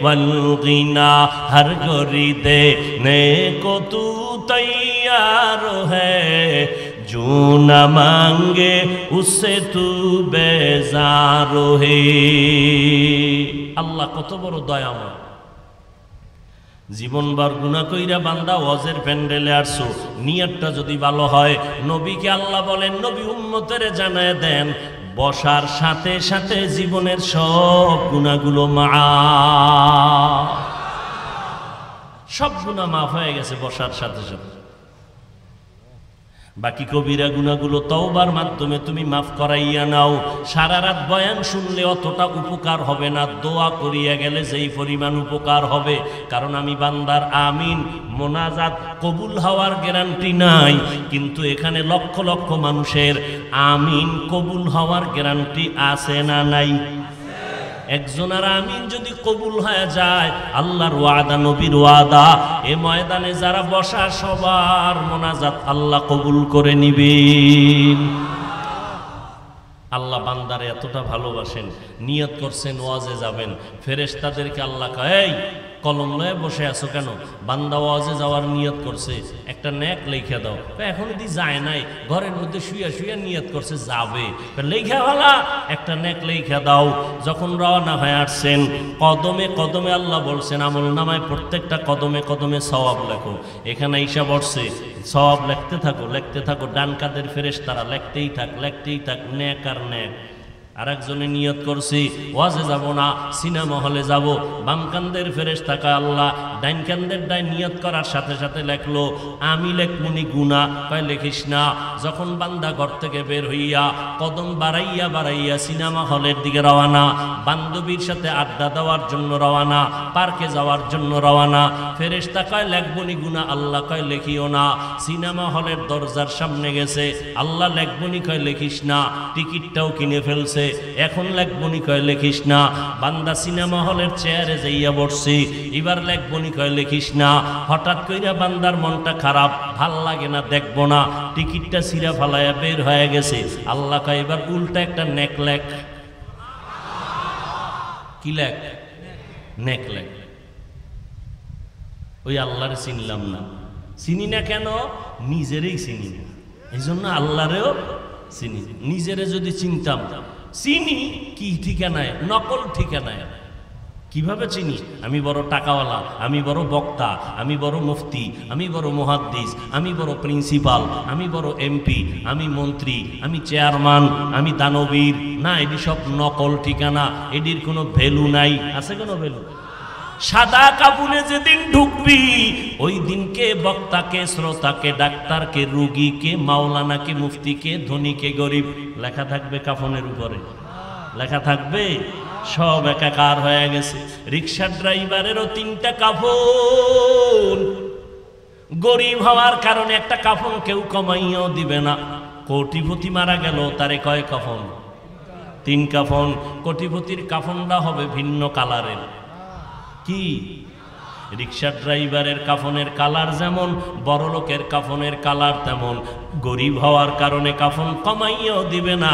والغنا ہر گوری دینے کو تو تیار ہے جو نہ مانگے اس سے تو بیزار ہے আল্লাহ কত বড় দয়াময় জীবনভর গুনাহ কইরা বান্দা ওয়াজের প্যান্ডেলে আসছো নিয়তটা যদি ভালো হয় নবীকে আল্লাহ বলেন নবী উম্মতের জানায় দেন বসার সাথে সাথে জীবনের সব গুনাহগুলো মাফ সব গুনাহ মাফ হয়ে গেছে বসার সাথে সাথে বাকি কবিরা গুনাহগুলো তওবার মাধ্যমে তুমি মাফ করাইয়া নাও সারা রাত বয়ান শুনলে অতটা উপকার হবে না দোয়া করিয়া গেলে যেই পরিমাণ উপকার হবে কারণ আমি বান্দার আমিন মোনাজাত কবুল হওয়ার গ্যারান্টি নাই কিন্তু এখানে লক্ষ লক্ষ মানুষের আমিন কবুল হওয়ার গ্যারান্টি আছে না নাই একজনের আমিন যদি কবুল হয়ে যায় আল্লাহর ওয়াদা নবীর ওয়াদা এই ময়দানে যারা বসা সবার মোনাজাত আল্লাহ কবুল করে নিবেন আল্লাহ বান্দারে এতটা ভালোবাসেন নিয়ত করছেন ওয়াজে যাবেন ফেরেশতাদেরকে আল্লাহ কয় এই কলম লয়ে বসে আছো কেন বান্দা ওয়াজে যাওয়ার নিয়ত করছে একটা নেক লিখে দাও এখন যদি যায় নাই ঘরের মধ্যে শুয়ে শুয়ে নিয়ত করছে যাবে লিখে ভালা একটা নেক লিখে দাও যখন রওনা হয়ে আসছেন কদমে কদমে আল্লাহ বলছেন আমলনামায় প্রত্যেকটা কদমে কদমে সওয়াব লেখো এখানে ঈশা বসছে সওয়াব লিখতে থাকো ডান কাদের ফেরেশতারা লিখতেই থাক নেক আর নেক আরেকজনে নিয়ত করছি ওয়াজে যাব না সিনেমা হলে যাব বাম কান্দের ফেরেশতা কয় আল্লাহ ডাইন কান্দের ডাইন নিয়ত করার সাথে সাথে লেখলো আমি লেখমুনি গুনাহ কয় লিখিস না যখন বান্দা ঘর থেকে বের হইয়া কদম বাড়াইয়া সিনেমা হলের দিকে রওনা বান্ধবীর সাথে আড্ডা দেওয়ার জন্য রওনা পার্কে যাওয়ার জন্য রওনা ফেরেশতা কয় লেখবনি গুনাহ আল্লাহ কয় লিখিও না সিনেমা হলের দরজার সামনে গেছে আল্লাহ লেখবনি কয় লিখিস না টিকিটটাও কিনে ফেলছে এখন লেখবনি কয় লিখিস না বান্দা সিনেমা হলের চেয়ারে যাইয়া বসছি এবার লেখবনি কয় লিখিস না হঠাৎ কইরা বান্দার মনটা খারাপ ভাল লাগে না দেখবো না টিকিটটা ছিঁড়া ফালাইয়া বের হয়ে গেছে আল্লাহ কয় এবার উল্টা একটা নেক লেখ কি লেখ নেক লেখ ওই আল্লাহরে চিনলাম না চিনি না কেন নিজেরই চিনি না এই জন্য আল্লাহরেও চিনি নিজেরে যদি চিনতাম চিনি কি ঠিকানায় নকল ঠিকানায় কিভাবে চিনি আমি বড় টাকাওয়ালা আমি বড় বক্তা আমি বড় মুফতি আমি বড় মুহাদ্দিস আমি বড় প্রিন্সিপাল আমি বড় এমপি আমি মন্ত্রী আমি চেয়ারম্যান আমি দানবীর না এটি সব নকল ঠিকানা এটির কোনো ভ্যালু নাই আছে কোনো ভ্যালু সাদা কাপুনে যেদিন ঢুকবি ওই দিনকে বক্তাকে শ্রোতাকে ডাক্তারকে রোগীকে মাওলানাকে মুফতিকে ধনীকে গরিব লেখা থাকবে কাফনের উপরে লেখা থাকবে সব একাকার হয়ে গেছে রিকশার ড্রাইভারেরও 3টা কাফন গরিব হওয়ার কারণে একটা কাফন কেউ কমাইয়াও দিবে না কোটিপতি মারা গেল তারে কয় কাফন 3 কাফন কোটিপতির কাফনটা হবে ভিন্ন কালারের কি রিকশা ড্রাইভারের কাফনের কালার যেমন বড় লোকের কাফনের কালার তেমন গরিব হওয়ার কারণে কাফন কমাইয়াও দিবে না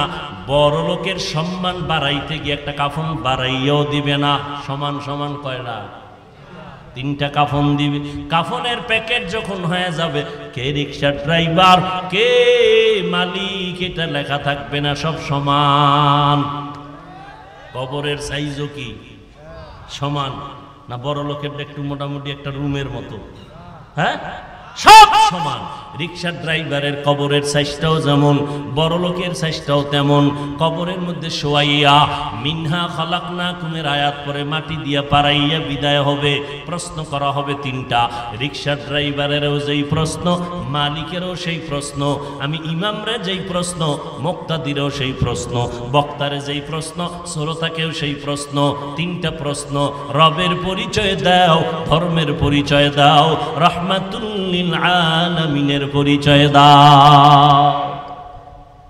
বড় লোকের সম্মান বাড়াইতে গিয়ে একটা কাফন বাড়াইয়াও দিবে না সমান সমান কয়টা 3টা কাফন দিবে কাফনের প্যাকেট যখন হয়ে যাবে কে রিকশা ড্রাইভার কে মালিক এটা লেখা থাকবে না সব সমান কবরের সাইজও কি সমান না বড় লোকের একটু মোটামুটি একটা রুমের মতো হ্যাঁ সব সমান রিকশার ড্রাইভারের কবরের সাইজটাও যেমন বড় লোকের সাইজটাও তেমন কবরের মধ্যে শোয়াইয়া মিনহা খালাকনাকুমের আয়াত পরে মাটি দিয়া পারাইয়া বিদায় হবে প্রশ্ন করা হবে 3টা রিকশার ড্রাইভারেরও যেই প্রশ্ন মালিকেরও সেই প্রশ্ন আমি ইমামরে যেই প্রশ্ন মুক্তাদিরও সেই প্রশ্ন বক্তারে যেই প্রশ্ন শ্রোতাকেও সেই প্রশ্ন 3টা প্রশ্ন রবের পরিচয় দাও ধর্মের পরিচয় দাও রাহমাতুল লিল আলামিনের পরিচয় দাও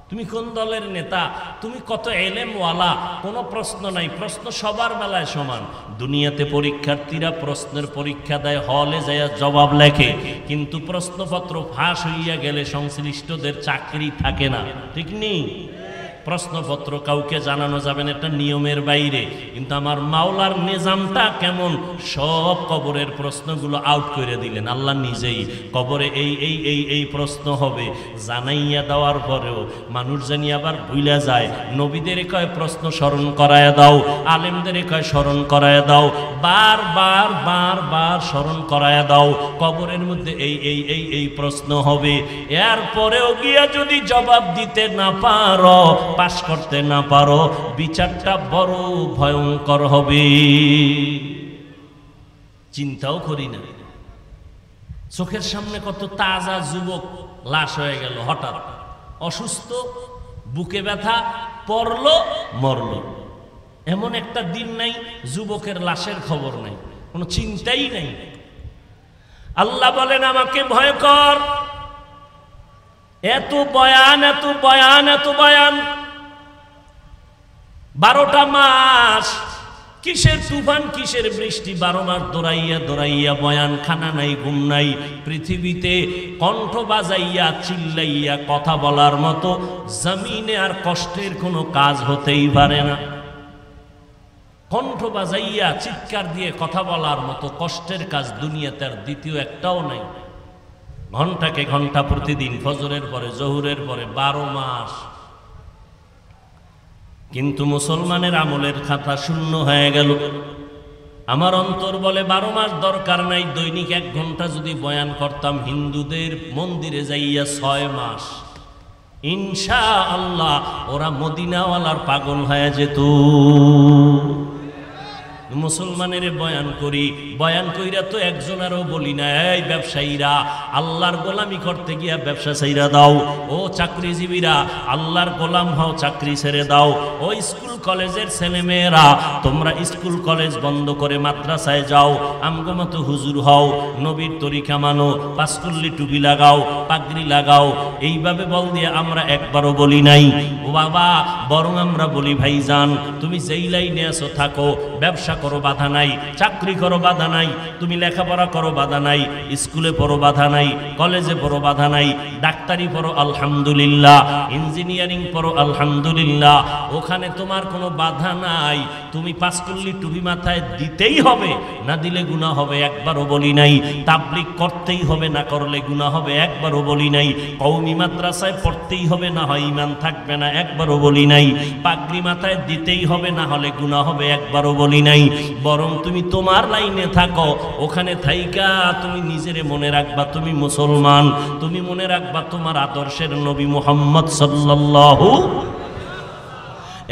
তুমি কোন দলের নেতা তুমি কত ইলমওয়ালা কোনো প্রশ্ন নাই প্রশ্ন সবার বেলায় সমান দুনিয়াতে পরীক্ষার্থীরা প্রশ্নের পরীক্ষা দেয় হলে যায় জবাব লেখে কিন্তু প্রশ্নপত্র ফাঁস হইয়া গেলে সংশ্লিষ্টদের চাকরি থাকে না ঠিক নেই প্রশ্নপত্র কাউকে জানানো যাবে না, এটা নিয়মের বাইরে। কিন্তু আমার মাওলার নিজামটা কেমন, সব কবরের প্রশ্নগুলো আউট করে দিলেন আল্লাহ নিজেই। কবরে এই প্রশ্ন হবে, জানাইয়া দেওয়ার পরেও মানুষ জানি আবার ভুলে যায়। নবীদের কয় প্রশ্ন স্মরণ করায় দাও, আলেমদের কয় স্মরণ করায় দাও, বারবার স্মরণ করায় দাও। কবরের মধ্যে এই প্রশ্ন হবে। এরপরেও গিয়া যদি জবাব দিতে না পারো, পাশ করতে না পারো, বিচারটা বড় ভয়ঙ্কর হবে। চিন্তাও করি না, চোখের সামনে কত তাজা যুবক লাশ হয়ে গেল, হঠাৎ অসুস্থ, বুকে ব্যথা, পড়লো মরলো। এমন একটা দিন নাই যুবকের লাশের খবর নাই, কোনো চিন্তাই নাই। আল্লাহ বলেন আমাকে ভয় কর। এত বয়ান 12টা মাস কিসের তুফান, কিসের বৃষ্টি, 12 মাস দৌড়াইয়া বয়ান, খানা নাই, ঘুম নাই। পৃথিবীতে কণ্ঠ বাজাইয়া চিল্লাইয়া কথা বলার মতো জমিনে আর কষ্টের কোনো কাজ হতেই পারে না। কণ্ঠ বাজাইয়া চিৎকার দিয়ে কথা বলার মতো কষ্টের কাজ দুনিয়াতে আর দ্বিতীয় একটাও নাই। ঘন্টাকে ঘন্টা প্রতিদিন, ফজরের পরে, জোহরের পরে, 12 মাস। কিন্তু মুসলমানের আমলের খাতা শূন্য হয়ে গেল। আমার অন্তর বলে 12 মাস দরকার নাই, দৈনিক 1 ঘন্টা যদি বয়ান করতাম হিন্দুদের মন্দিরে যাইয়া 6 মাস, ইনশাআল্লাহ ওরা মদিনাওয়ালার পাগল হয়ে যেত। মুসলমানের বয়ান করি, বয়ান কইরা তো একজনেরও বলি না, এই ব্যবসায়ীরা আল্লাহর গোলামি করতে গিয়া ব্যবসা ছেড়ে দাও। ও চাকরিজীবীরা আল্লাহর গোলাম হও, চাকরি ছেড়ে দাও। ও স্কুল কলেজের ছেলেমেয়েরা তোমরা স্কুল কলেজ বন্ধ করে মাদ্রাসায় যাও, আমগো মতো হুজুর হও, নবীর তরিকা মানো, পাঁচকুল্লি টুপি লাগাও, পাগড়ি লাগাও। এইভাবে বল দিয়ে আমরা একবারও বলি নাই ও বাবা, বরং আমরা বলি ভাইজান তুমি যেই লাইনে আছো থাকো, ব্যবসা করো বাধা নাই, চাকরি করো বাধা নাই, তুমি লেখাপড়া করো বাধা নাই, স্কুলে পড়ো বাধা নাই, কলেজে পড়ো বাধা নাই, ডাক্তারি পড়ো আলহামদুলিল্লাহ, ইঞ্জিনিয়ারিং পড়ো আলহামদুলিল্লাহ, ওখানে তোমার কোনো বাধা নাই। তুমি পাঁচকুল্লি টুপি মাথায় দিতেই হবে, না দিলে গুনাহ হবে, একবারও বলি নাই। তাবলীগ করতেই হবে, না করলে গুনাহ হবে, একবারও বলি নাই। কওমি মাদ্রাসায় পড়তেই হবে, না হয় ঈমান থাকবে না, একবারও বলি নাই। পাগড়ি মাথায় দিতেই হবে, না হলে গুনাহ হবে, একবারও বলি নাই। বরং তুমি তোমার লাইনে থাকো, ওখানে থাইকা তুমি নিজেরে মনে রাখবা তুমি মুসলমান, তুমি মনে রাখবা তোমার আদর্শের নবী মুহাম্মদ সাল্লাল্লাহু,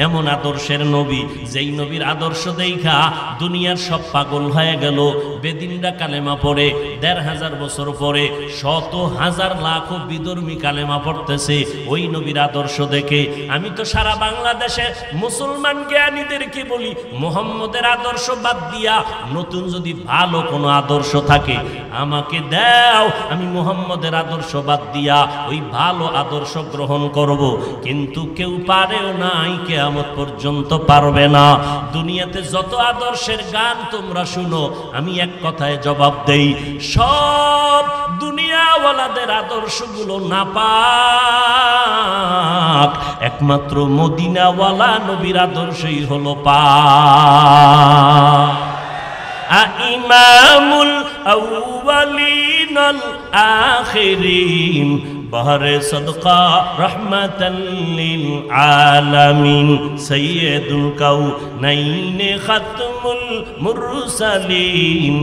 এমন আদর্শের নবী যেই নবীর আদর্শ দেখা দুনিয়ার সব পাগল হয়ে গেল। বেদিনরা কালেমা পড়ে ১৫০০ বছর পরে, শত হাজার লাখ বিধর্মী কালেমা পড়তেছে ওই নবীর আদর্শ দেখে। আমি তো সারা বাংলাদেশে মুসলমান জ্ঞানীদেরকে বলি, মুহাম্মদের আদর্শ বাদ দিয়া নতুন যদি ভালো কোনো আদর্শ থাকে আমাকে দাও, আমি মুহাম্মদের আদর্শ বাদ দিয়া ওই ভালো আদর্শ গ্রহণ করব। কিন্তু কেউ পারেও নাই, কিয়ামত পর্যন্ত পারবে না। দুনিয়াতে যত আদর্শের গান তোমরা শুনো, আমি এক কথায় জবাব দেই, সব দুনিয়াওয়ালাদের আদর্শগুলো নাপাক, একমাত্র মদিনাওয়ালা নবীর আদর্শই হলো পাক। ইমামুল আউয়ালিন আল আখিরিন বহরে সদকা রহমাতাল লিল আলামিন সাইয়্যিদুল কাউনাইন খাতমুল মুরসালিন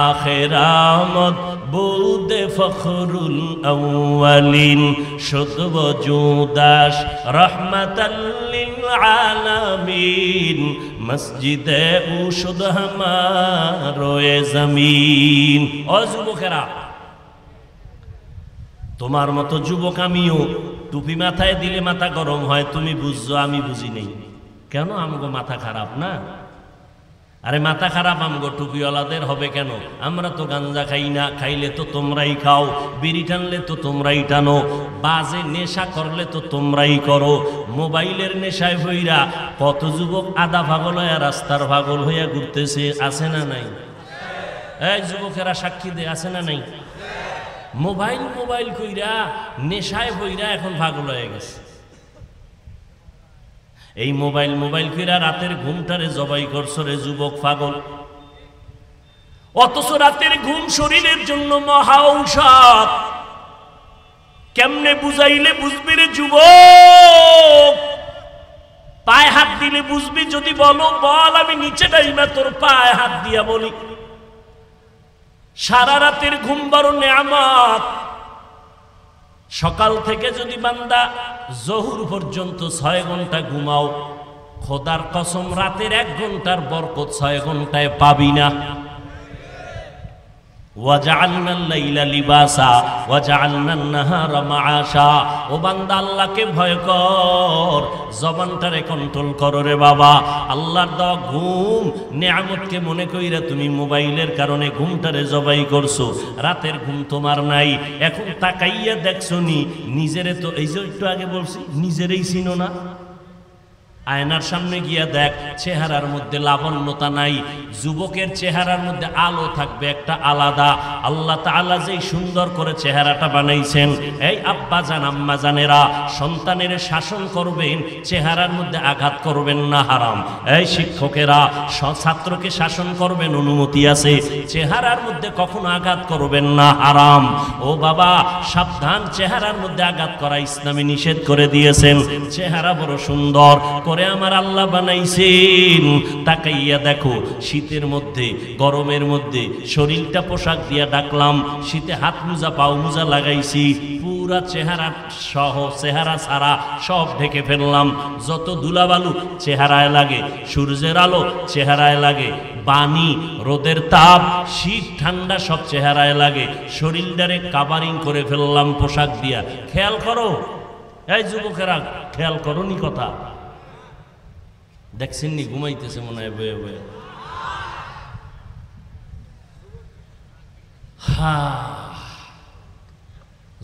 আখিরামত বুদে ফখরুল আউয়ালিন শুদ্ধ ওজুদাস রহমাতাল লিল আলামিন মসজিদে উশুদ হামারোয়ে জমিন। ও যুবকেরা, তোমার মতো যুবক আমিও, টুপি মাথায় দিলে মাথা গরম হয়, তুমি বুঝছো, আমি বুঝি নেই। কেন? আমগো মাথা খারাপ না? আরে মাথা খারাপ আমগো টুপিওয়ালাদের হবে কেন? আমরা তো গাঞ্জা খাই না, খাইলে তো তোমরাই খাও, বিড়ি টানলে তো তোমরাই টানো, বাজে নেশা করলে তো তোমরাই করো, মোবাইলের নেশায় হইরা কত যুবক আধা পাগল হইয়া রাস্তার পাগল হইয়া ঘুরতেছে, আছে না নাই? এই যুবকেরা সাক্ষী দে, আছে না নাই? মোবাইল কইরা নেশায় বইরা এখন পাগল হয়ে গেছে। এই মোবাইল মোবাইল ফিরা রাতের ঘুমটারে জবাই করছো রে যুবক পাগল। অথচ রাতের ঘুম শরীরের জন্য মহা ঔষধ। কেমনে বুঝাইলে বুঝবি রে যুবক? পায়ে হাত দিলে বুঝবি। যদি বলো বল, আমি নিচে ডাইমা তোর পায়ে হাত দিয়া বলি। সারা রাতের ঘুম বড় নেয়ামত। সকাল থেকে যদি বান্দা জহুর পর্যন্ত 6 ঘন্টা ঘুমাও, খোদার কসম রাতের 1 ঘন্টার বরকত 6 ঘন্টায় পাবি না। ওয়াজআলনাল লাইলা লিবাসা ওয়াজআলনান নাহারা মাআশা। ও বান্দা আল্লাহকে ভয় কর, জবানটারে কন্ট্রোল করো রে বাবা। আল্লাহর দেওয়া ঘুম নেয়ামতকে মনে কইরা তুমি মোবাইলের কারণে ঘুমটারে জবাই করছো। রাতের ঘুম তোমার নাই। এখন তাকাইয়া দেখছো নি নিজেরে, তো এই যে একটু আগে বলছি নিজেরই চিনো না। আয়নার সামনে গিয়া দেখ, চেহারার মধ্যে লাবণ্যতা নাই। যুবকের চেহারার মধ্যে আলো থাকবে একটা আলাদা। আল্লাহ তাআলা যেই সুন্দর করে চেহারাটা বানাইছেন, এই আব্বা জান আম্মা জানেরা সন্তানের শাসন করবেন, চেহারার মধ্যে আঘাত করবেন না, হারাম। এই শিক্ষকেরা ছাত্রকে শাসন করবেন, অনুমতি আছে, চেহারার মধ্যে কখনো আঘাত করবেন না, হারাম। ও বাবা সাবধান, চেহারার মধ্যে আঘাত করা ইসলামে নিষেধ করে দিয়েছেন। চেহারা বড় সুন্দর করে আমার আল্লাহ বানাইছেন। তাকাইয়া দেখো, শীতের মধ্যে গরমের মধ্যে শরীরটা পোশাক দিয়া ডাকলাম, শীতে হাত মোজা পাও মোজা লাগাইছি, পুরা চেহারা সহ চেহারা সারা সব ঢেকে ফেললাম। যত ধুলাবালু চেহারায় লাগে, সূর্যের আলো চেহারায় লাগে, পানি রোদের তাপ শীত ঠান্ডা সব চেহারায় লাগে। শরীরটারে কাভারিং করে ফেললাম পোশাক দিয়া। খেয়াল করো এই যুবকেরা, খেয়াল করো নি কথা। দেখছেন নি ঘুমাইতেছে মনে হয় বয়ে বয়ে।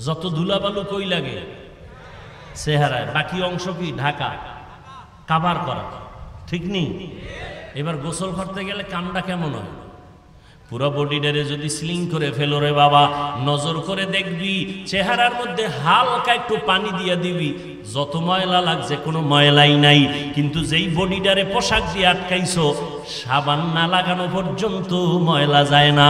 যত ধুলাবালু কই লাগে চেহারায়, বাকি অংশ কি ঢাকা কাভার করা, ঠিক নেই? এবার গোসল করতে গেলে কামটা কেমন হয়? পুরো বডিটারে যদি স্লিং করে ফেলো রে বাবা, নজর করে দেখবি চেহারার মধ্যে হালকা একটু পানি দিয়ে দিবি, যত ময়লা লাগছে কোনো ময়লাই নাই। কিন্তু যেই বডিটারে পোশাক দিয়ে আটকাইছো, সাবান না লাগানো পর্যন্ত ময়লা যায় না।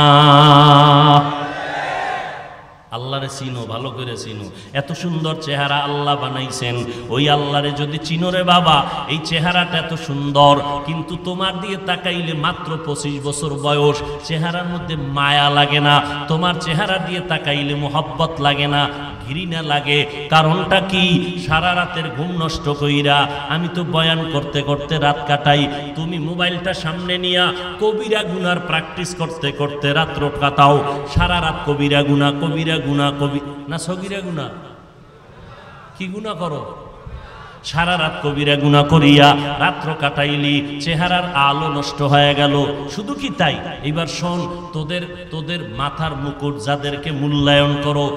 আল্লাহরে চিনো, ভালো করে চিনো। এত সুন্দর চেহারা আল্লাহ বানাইছেন, ওই আল্লাহরে যদি চিনো রে বাবা, এই চেহারাটা এত সুন্দর, কিন্তু তোমার দিয়ে তাকাইলে মাত্র 25 বছর বয়স, চেহারার মধ্যে মায়া লাগে না। তোমার চেহারা দিয়ে তাকাইলে মোহব্বত লাগে না, ঘৃণা লাগে। কারণটা কি? সারা রাতের ঘুম নষ্ট কইরা আমি তো বয়ান করতে করতে রাত কাটাই, তুমি মোবাইলটা সামনে নিয়া কবিরা গুনার প্র্যাকটিস করতে করতে রাত্র কাটাও। সারা রাত কবিরা গুনাহ, কবিরা গুনাহ, কবি না সগীরা গুনাহ, কি গুনাহ করো? সারা রাত কবিরা গুনাহ করিয়া রাত্র কাটাইলি, চেহারার আলো নষ্ট হয়ে গেল। শুধু কি তাই? এবার শোন, তোদের মাথার মুকুট যাদেরকে মূল্যায়ন করো,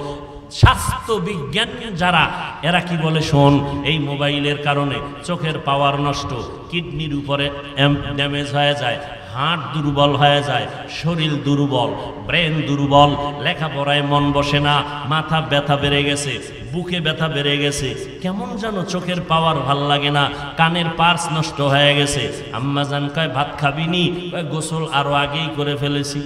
স্বাস্থ্য বিজ্ঞান যারা, এরা কি বলে শোন, এই মোবাইলের কারণে চোখের পাওয়ার নষ্ট, কিডনির উপরে ড্যামেজ হয়ে যায়, হার্ট দুর্বল হয়ে যায়, শরীর দুর্বল, ব্রেন দুর্বল, লেখাপড়ায় মন বসে না, মাথা ব্যথা বেড়ে গেছে, বুকে ব্যথা বেড়ে গেছে, কেমন যেন চোখের পাওয়ার ভাল লাগে না, কানের পার্স নষ্ট হয়ে গেছে। আম্মা জান কয় ভাত খাবিনি? গোসল আরো আগেই করে ফেলেছি।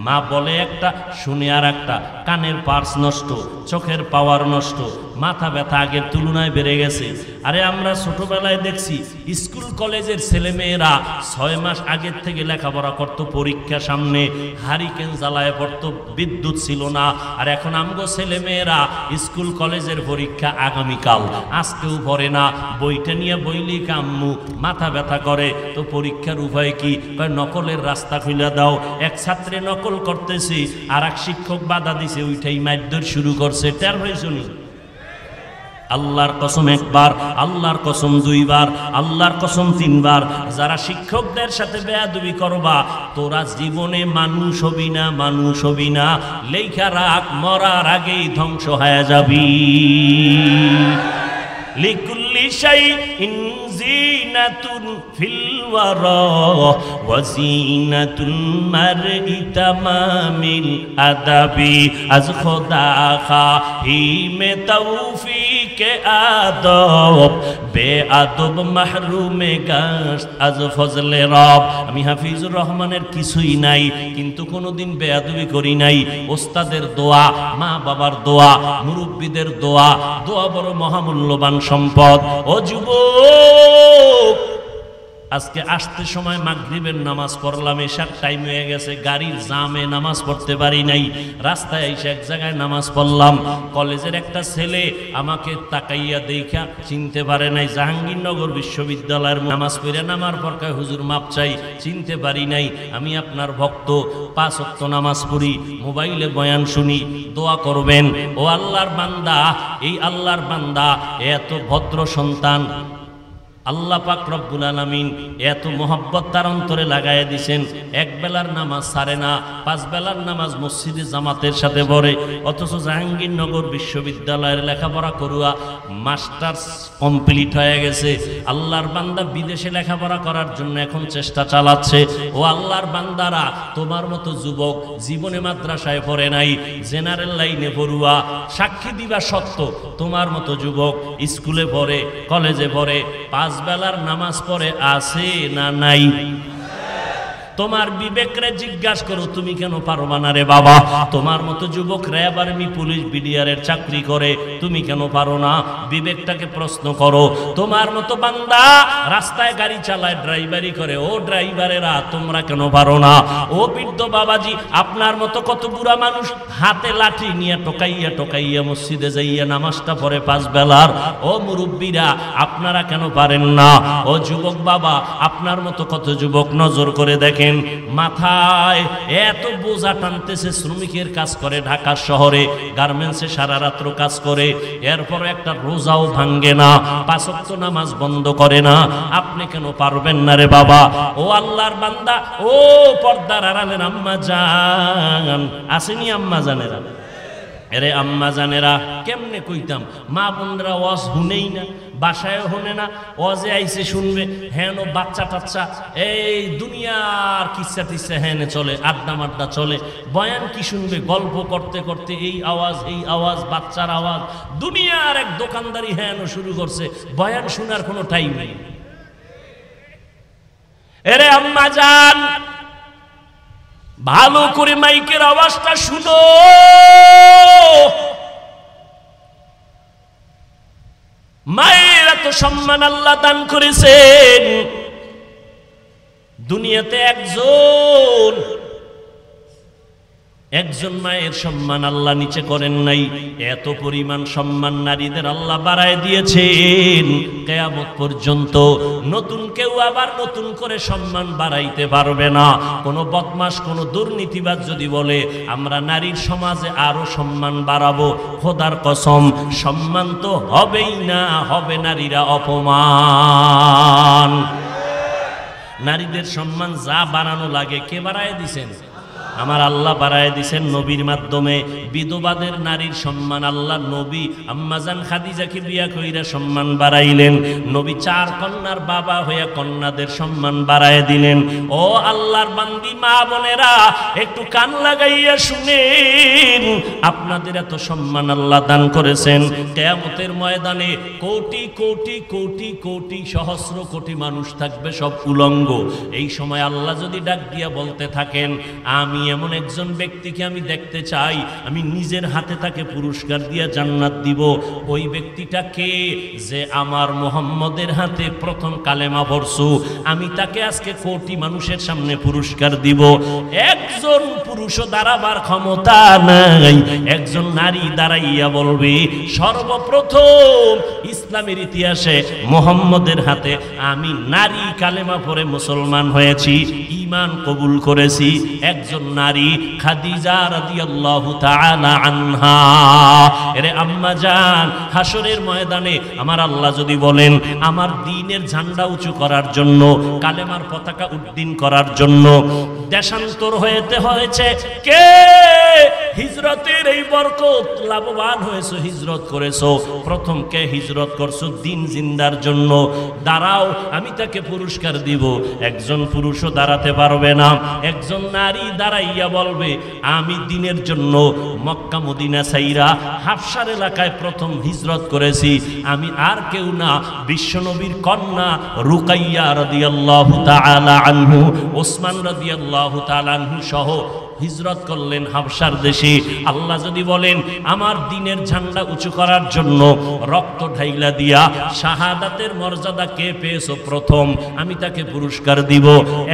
মা বলে একটা, শুনে আর একটা, কানের পার্স নষ্ট, চোখের পাওয়ার নষ্ট, মাথা ব্যথা আগের তুলনায় বেড়ে গেছে। আরে আমরা ছোটবেলায় দেখছি স্কুল কলেজের ছেলেমেয়েরা 6 মাস আগের থেকে লেখাপড়া করতো, পরীক্ষা সামনে, হারিকেন জ্বালায় পড়তো, বিদ্যুৎ ছিল না। আর এখন আমগো ছেলেমেয়েরা স্কুল কলেজের পরীক্ষা আগামীকাল, আজকেও পড়ে না, বইটা নিয়ে বইলি কাম্মু, মাথা ব্যথা করে। তো পরীক্ষার উপায় কি? নকলের রাস্তা খুলে দাও। এক ছাত্রে নকল করতেছি, আর এক শিক্ষক বাধা দিছে, ওইটাই মারধর শুরু করছে। টের হয়েছে নি? আল্লাহর কসম একবার, আল্লাহর কসম 2 বার, আল্লাহর কসম 3 বার, যারা শিক্ষকদের সাথে বেয়াদবি করবা, তোরা জীবনে মানুষ হবি না, মানুষ হবি না। লেখা রাখ, মরার আগেই ধ্বংস হয়ে যাবি। লিকুল্লি শাইইন জিনাতুন ফিল ওয়ারা ওয়া জিনাতুল মারই তামামিল আদাবি। আজ খোদা খাহি মে তৌফিক কে আদব বেআদব মাহরুমে গাশত আজ ফজলে রব। আমি হাফিজুর রহমানের কিছুই নাই, কিন্তু কোনোদিন বেয়াদবি করি নাই। ওস্তাদের দোয়া, মা বাবার দোয়া, মুরব্বীদের দোয়া, দোয়া বড় মহামূল্যবান সম্পদ। ও যুবক, আজকে আসতে সময় মাগরিবের নামাজ পড়লাম, এশার টাইম হয়ে গেছে, গাড়ির জামে নামাজ পড়তে পারি নাই। রাস্তায় এসে এক জায়গায় নামাজ পড়লাম। কলেজের একটা ছেলে আমাকে তাকাইয়া দেখা চিনতে পারে নাই। জাহাঙ্গীরনগর বিশ্ববিদ্যালয়ের নামাজ পড়ে নামার পর কয়, হুজুর মাপ চাই, চিনতে পারি নাই, আমি আপনার ভক্ত, 5 ওয়াক্ত নামাজ পড়ি, মোবাইলে বয়ান শুনি, দোয়া করবেন। ও আল্লাহর বান্দা, এই আল্লাহর বান্দা এত ভদ্র সন্তান আল্লাহ পাক রব্বুল আলামিন এত মোহাব্বত তার অন্তরে লাগাইয়া দিছেন। এক বেলার নামাজ ছাড়ে না, 5 বেলার নামাজ মসজিদে জামাতের সাথে পড়ে। অথচ জাহাঙ্গীরনগর বিশ্ববিদ্যালয়ের লেখাপড়া করুয়া, মাস্টার্স কমপ্লিট হয়ে গেছে। আল্লাহর বান্দা বিদেশে লেখাপড়া করার জন্য এখন চেষ্টা চালাচ্ছে। ও আল্লাহর বান্দারা, তোমার মতো যুবক জীবনে মাদ্রাসায় পড়ে নাই, জেনারেল লাইনে পড়ুয়া, সাক্ষী দিবা সত্য, তোমার মতো যুবক স্কুলে পড়ে, কলেজে পড়ে, 5 বেলার নামাজ পড়ে আছে না নাই? তোমার বিবেকরে জিজ্ঞাসা করো, তুমি কেন পারবা না রে বাবা? তোমার মতো যুবক র্যাব, আর্মি, পুলিশ, বিডিআরের চাকরি করে, তুমি কেন পারো না? বিবেকটাকে প্রশ্ন করো। তোমার মতো বান্দা রাস্তায় গাড়ি চালায়, ড্রাইভারি করে, ও ড্রাইভারেরা তোমরা কেন পারো না? ও বৃদ্ধ বাবাজি, আপনার মতো কত বুড়া মানুষ হাতে লাঠি নিয়ে টোকাইয়া টোকাইয়া মসজিদে যাইয়া নামাজটা পড়ে 5 বেলার। ও মুরব্বীরা, আপনারা কেন পারেন না? ও যুবক বাবা, আপনার মতো কত যুবক নজর করে দেখেন, মাথায় এত বোঝা টানতেছে, শ্রমিকের কাজ করে ঢাকা শহরে, গার্মেন্টসে সারা রাত্র কাজ করে, এরপর একটা রোজাও ভাঙ্গে না, 5 ওয়াক্ত নামাজ বন্ধ করে না। আপনি কেন পারবেন না রে বাবা? ও আল্লাহর বান্দা, ও পর্দার আড়ালের আম্মা জান, আসেনি আম্মা জানেরা? এরে আম্মা জানেরা, কেমনে কইতাম, মা বোনরা ওয়াজ শুনেই না, বাসায় শুনে না, ওয়াজে আইসে শুনবে, হেন বাচ্চা টাচ্চা এই দুনিয়ার কিচ্ছা টিচ্ছা হেনে চলে, আড্ডা মাড্ডা চলে, বয়ান কি শুনবে, গল্প করতে করতে এই আওয়াজ এই আওয়াজ, বাচ্চার আওয়াজ, দুনিয়ার এক দোকানদারি হেন শুরু করছে, বয়ান শোনার কোনো টাইম নেই। এরে আম্মা জান, ভালো করে মাইকের আওয়াজটা শুনো। মায়ের এত সম্মান আল্লাহ দান করেছেন, দুনিয়াতে একজন মায়ের সম্মান আল্লাহ নিচে করেন নাই, এত পরিমাণ সম্মান নারীদের আল্লাহ বাড়ায় দিয়েছেন। কিয়ামত পর্যন্ত নতুন কেউ আবার নতুন করে সম্মান বাড়াইতে পারবে না। কোনো বদমাশ, কোনো দুর্নীতিবাজ যদি বলে আমরা নারীর সমাজে আরো সম্মান বাড়াবো, খোদার কসম সম্মান তো হবেই না, হবে নারীরা অপমান। নারীদের সম্মান যা বাড়ানো লাগে কে বাড়ায় দিছেন? আমার আল্লাহ বাড়ায় দিছেন নবীর মাধ্যমে। বিধবাদের নারীর সম্মান আল্লাহ নবী আম্মাজান খাদিজাকে বিয়া কইরা সম্মান বাড়াইলেন। নবী 4 কন্যার বাবা হইয়া কন্যাদের সম্মান বাড়ায় দিলেন। ও আল্লাহর বান্দি মা বোনেরা, একটু কান লাগাইয়া শুনেন, আপনাদের এত সম্মান আল্লাহ দান করেছেন। কিয়ামতের ময়দানে কোটি কোটি কোটি কোটি সহস্র কোটি মানুষ থাকবে, সব উলঙ্গ। এই সময় আল্লাহ যদি ডাক দিয়া বলতে থাকেন, আমি এমন একজন ব্যক্তিকে আমি দেখতে চাই, আমি নিজের হাতে তাকে পুরস্কার দিয়া জান্নাত দিব। ওই ব্যক্তিটা কে? যে আমার মুহাম্মদের হাতে প্রথম কালেমা পড়ছো, আমি তাকে আজকে কোটি মানুষের সামনে পুরস্কার দিব। একজন পুরুষও দাঁড়াবার ক্ষমতা নাই, একজন নারী দাঁড়াইয়া বলবে সর্বপ্রথম ইসলামের ইতিহাসে মুহাম্মদের হাতে আমি নারী কালেমা পড়ে মুসলমান হয়েছি, ঈমান কবুল করেছি। একজন নারী খাদিজা রাদিয়াল্লাহু তাআলা আনহা। এরে আম্মা জান, হাসরের ময়দানে আমার আল্লাহ যদি বলেন আমার দ্বীনের ঝান্ডা উঁচু করার জন্য, কালেমার পতাকা উড্ডীন করার জন্য দেশান্তর হয়েছে কে? হিজরতের এই বরকত, লাভবান হয়েছো, হিজরত করেছো। প্রথম কে হিজরত করছো? দিন জিন্দার জন্য। দাঁড়াও, আমি তাকে পুরস্কার দিব। একজন পুরুষও দাঁড়াতে পারবে না, একজন নারী দাঁড়াইয়া বলবে আমি দিনের জন্য মক্কা মদিনা ছাইরা হাফসার এলাকায় প্রথম হিজরত করেছি, আমি আর কেউ না, বিশ্বনবীর কন্যা রুকাইয়া রাদিয়াল্লাহু তাআলা আনহু, ওসমান রাদিয়াল্লাহু তাআলা আনহু সহ হিজরত করলেন হাবশার দেশে। আল্লাহ যদি বলেন আমার দ্বীনের ঝান্ডা উঁচু করার জন্য রক্ত ঢাইলা দিয়া শাহাদাতের মর্যাদা কে পেয়েছো প্রথম, আমি তাকে পুরস্কার দিব।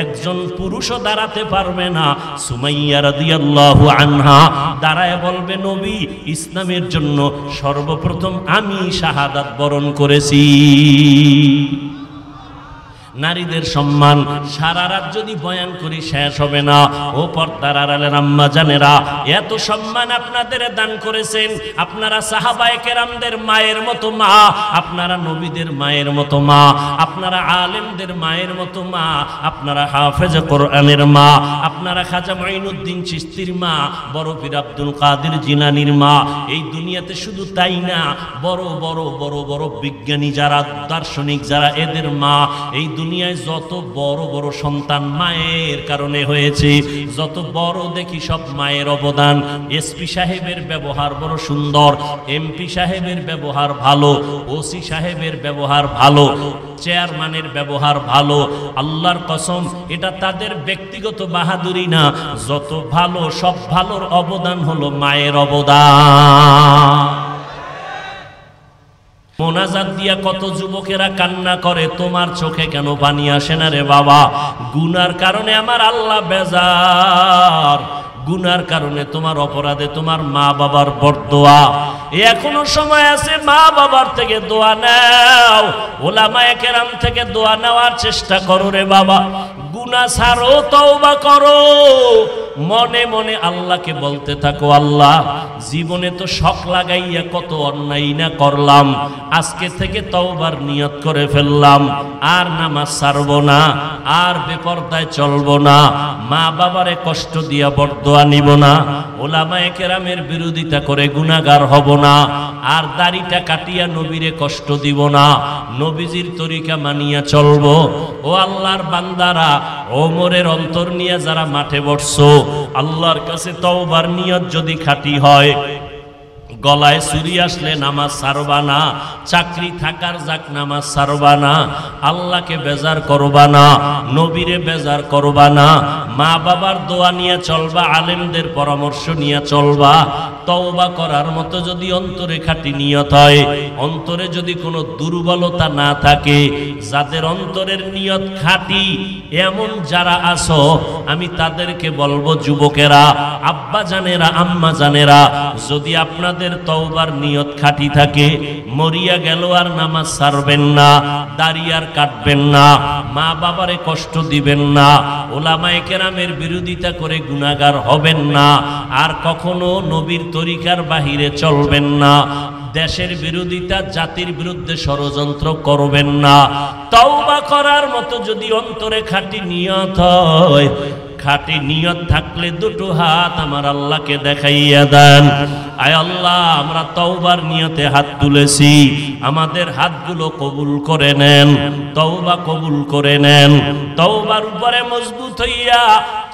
একজন পুরুষও দাঁড়াতে পারবে না। সুমাইয়া রাদিয়াল্লাহু আনহা দাঁড়ায় বলবে নবী, ইসলামের জন্য সর্বপ্রথম আমি শাহাদাত বরণ করেছি। নারীদের সম্মান সারা রাত যদি বয়ান করি শেষ হবে না। ও পর্দার আড়ালের আম্মা জানেরা, এত সম্মান আপনাদের দান করেছেন। আপনারা সাহাবায়ে কেরামদের মায়ের মতো মা, আপনারা নবীদের মায়ের মতো মা, আপনারা আলেমদের মায়ের মতো মা, আপনারা হাফেজে কোরআনের মা, আপনারা খাজা মুঈনুদ্দিন চিশতির মা, বড় পীর আব্দুল কাদের জিলানীর মা। এই দুনিয়াতে শুধু তাই না, বড় বড় বড় বড় বিজ্ঞানী যারা, দার্শনিক যারা, এদের মা। এই দুনিয়ায় যত বড় বড় সন্তান মায়ের কারণে হয়েছে, যত বড় দেখি সব মায়ের অবদান। এসপি সাহেবের ব্যবহার বড় সুন্দর, এমপি সাহেবের ব্যবহার ভালো, ওসি সাহেবের ব্যবহার ভালো, চেয়ারম্যানের ব্যবহার ভালো। আল্লাহর কসম, এটা তাদের ব্যক্তিগত বাহাদুরি না, যত ভালো সব ভালোর অবদান হলো মায়ের অবদান। মোনাজাত দিয়া কত যুবকেরা কান্না করে, তোমার চোখে কেন পানি আসে না রে বাবা? গুনার কারণে আমার আল্লাহ বেজার, গুনার কারণে তোমার অপরাধে তোমার মা বাবার বরদোয়া। এখনো সময় আছে, মা বাবার থেকে দোয়া নাও, ওলামায়ে কেরাম থেকে দোয়া নেওয়ার চেষ্টা করো রে বাবা। গুনাহ ছাড়ো, তওবা করো, মনে মনে আল্লাহকে বলতে থাকো, আল্লাহ জীবনে তো শখ লাগাইয়া কত অন্যায় না করলাম, আজকে থেকে তওবার নিয়ত করে ফেললাম, আর নামাজ ছাড়বো না, আর বেপরদায় চলবো না, মা বাবারে কষ্ট দিয়া বরদোয়া নিব না, ওলামায়ে কেরামের বিরোধিতা করে গুনাহগার হব না, আর দাড়িটা কাটিয়া নবীরে কষ্ট দিব না, নবীজির তরিকা মানিয়া চলবো। ও আল্লাহর বান্দারা, ওমরের অন্তর নিয়ে যারা মাঠে বসছো, আল্লাহর কাছে তওবার নিয়ত যদি খাঁটি হয়, গলায় চুরি আসলে নামাজ ছাড়বা না, চাকরি থাকার যাক নামাজ ছাড়বা না, আল্লাহকে বেজার করবা না, নবীরে বেজার করবা না, মা বাবার দোয়া নিয়ে চলবা, আলেমদের পরামর্শ নিয়ে চলবা। তওবা করার মতো যদি অন্তরে খাঁটি নিয়ত হয়, অন্তরে যদি কোনো দুর্বলতা না থাকে, যাদের অন্তরের নিয়ত খাঁটি এমন যারা আছো, আমি তাদেরকে বলবো, যুবকেরা, আব্বা জানেরা, আম্মা জানেরা, যদি আপনাদের তওবার নিয়ত খাঁটি থাকে, মরিয়া গেল আর নামাজ ছাড়বেন না, দাড়ি আর কাটবেন না, মা বাবারে কষ্ট দিবেন না, ওলামায়ে কেরামের বিরোধিতা করে গুনাহগার হবেন না, আর কখনো নবীর তরিকার বাহিরে চলবেন না, দেশের বিরোধিতা, জাতির বিরুদ্ধে ষড়যন্ত্র করবেন না। তওবা করার মতো যদি অন্তরে খাঁটি নিয়ত হয়, খাঁটি নিয়ত থাকলে দুটো হাত আমার আল্লাহকে দেখাইয়া দেন, আয় আল্লাহ আমরা তওবার নিয়তে হাত তুলেছি, আমাদের হাতগুলো কবুল করে নেন, তওবা কবুল করে নেন, তওবার উপরে মজবুত হইয়া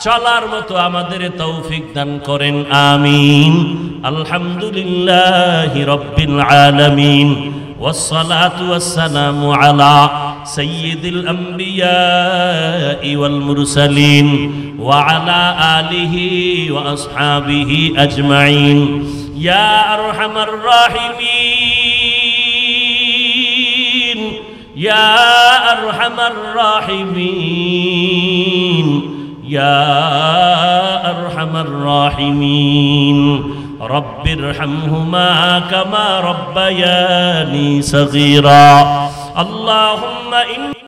চলার মতো আমাদের তৌফিক দান করেন, আমিন। আলহামদুলিল্লাহি রাব্বিল আলামিন, والصلاة والسلام على سيد الأنبياء والمرسلين وعلى آله وأصحابه أجمعين يا أرحم الراحمين يا أرحم الراحمين يا أرحم الراحمين رب ارحمهما كما ربياني صغيرا اللهم إن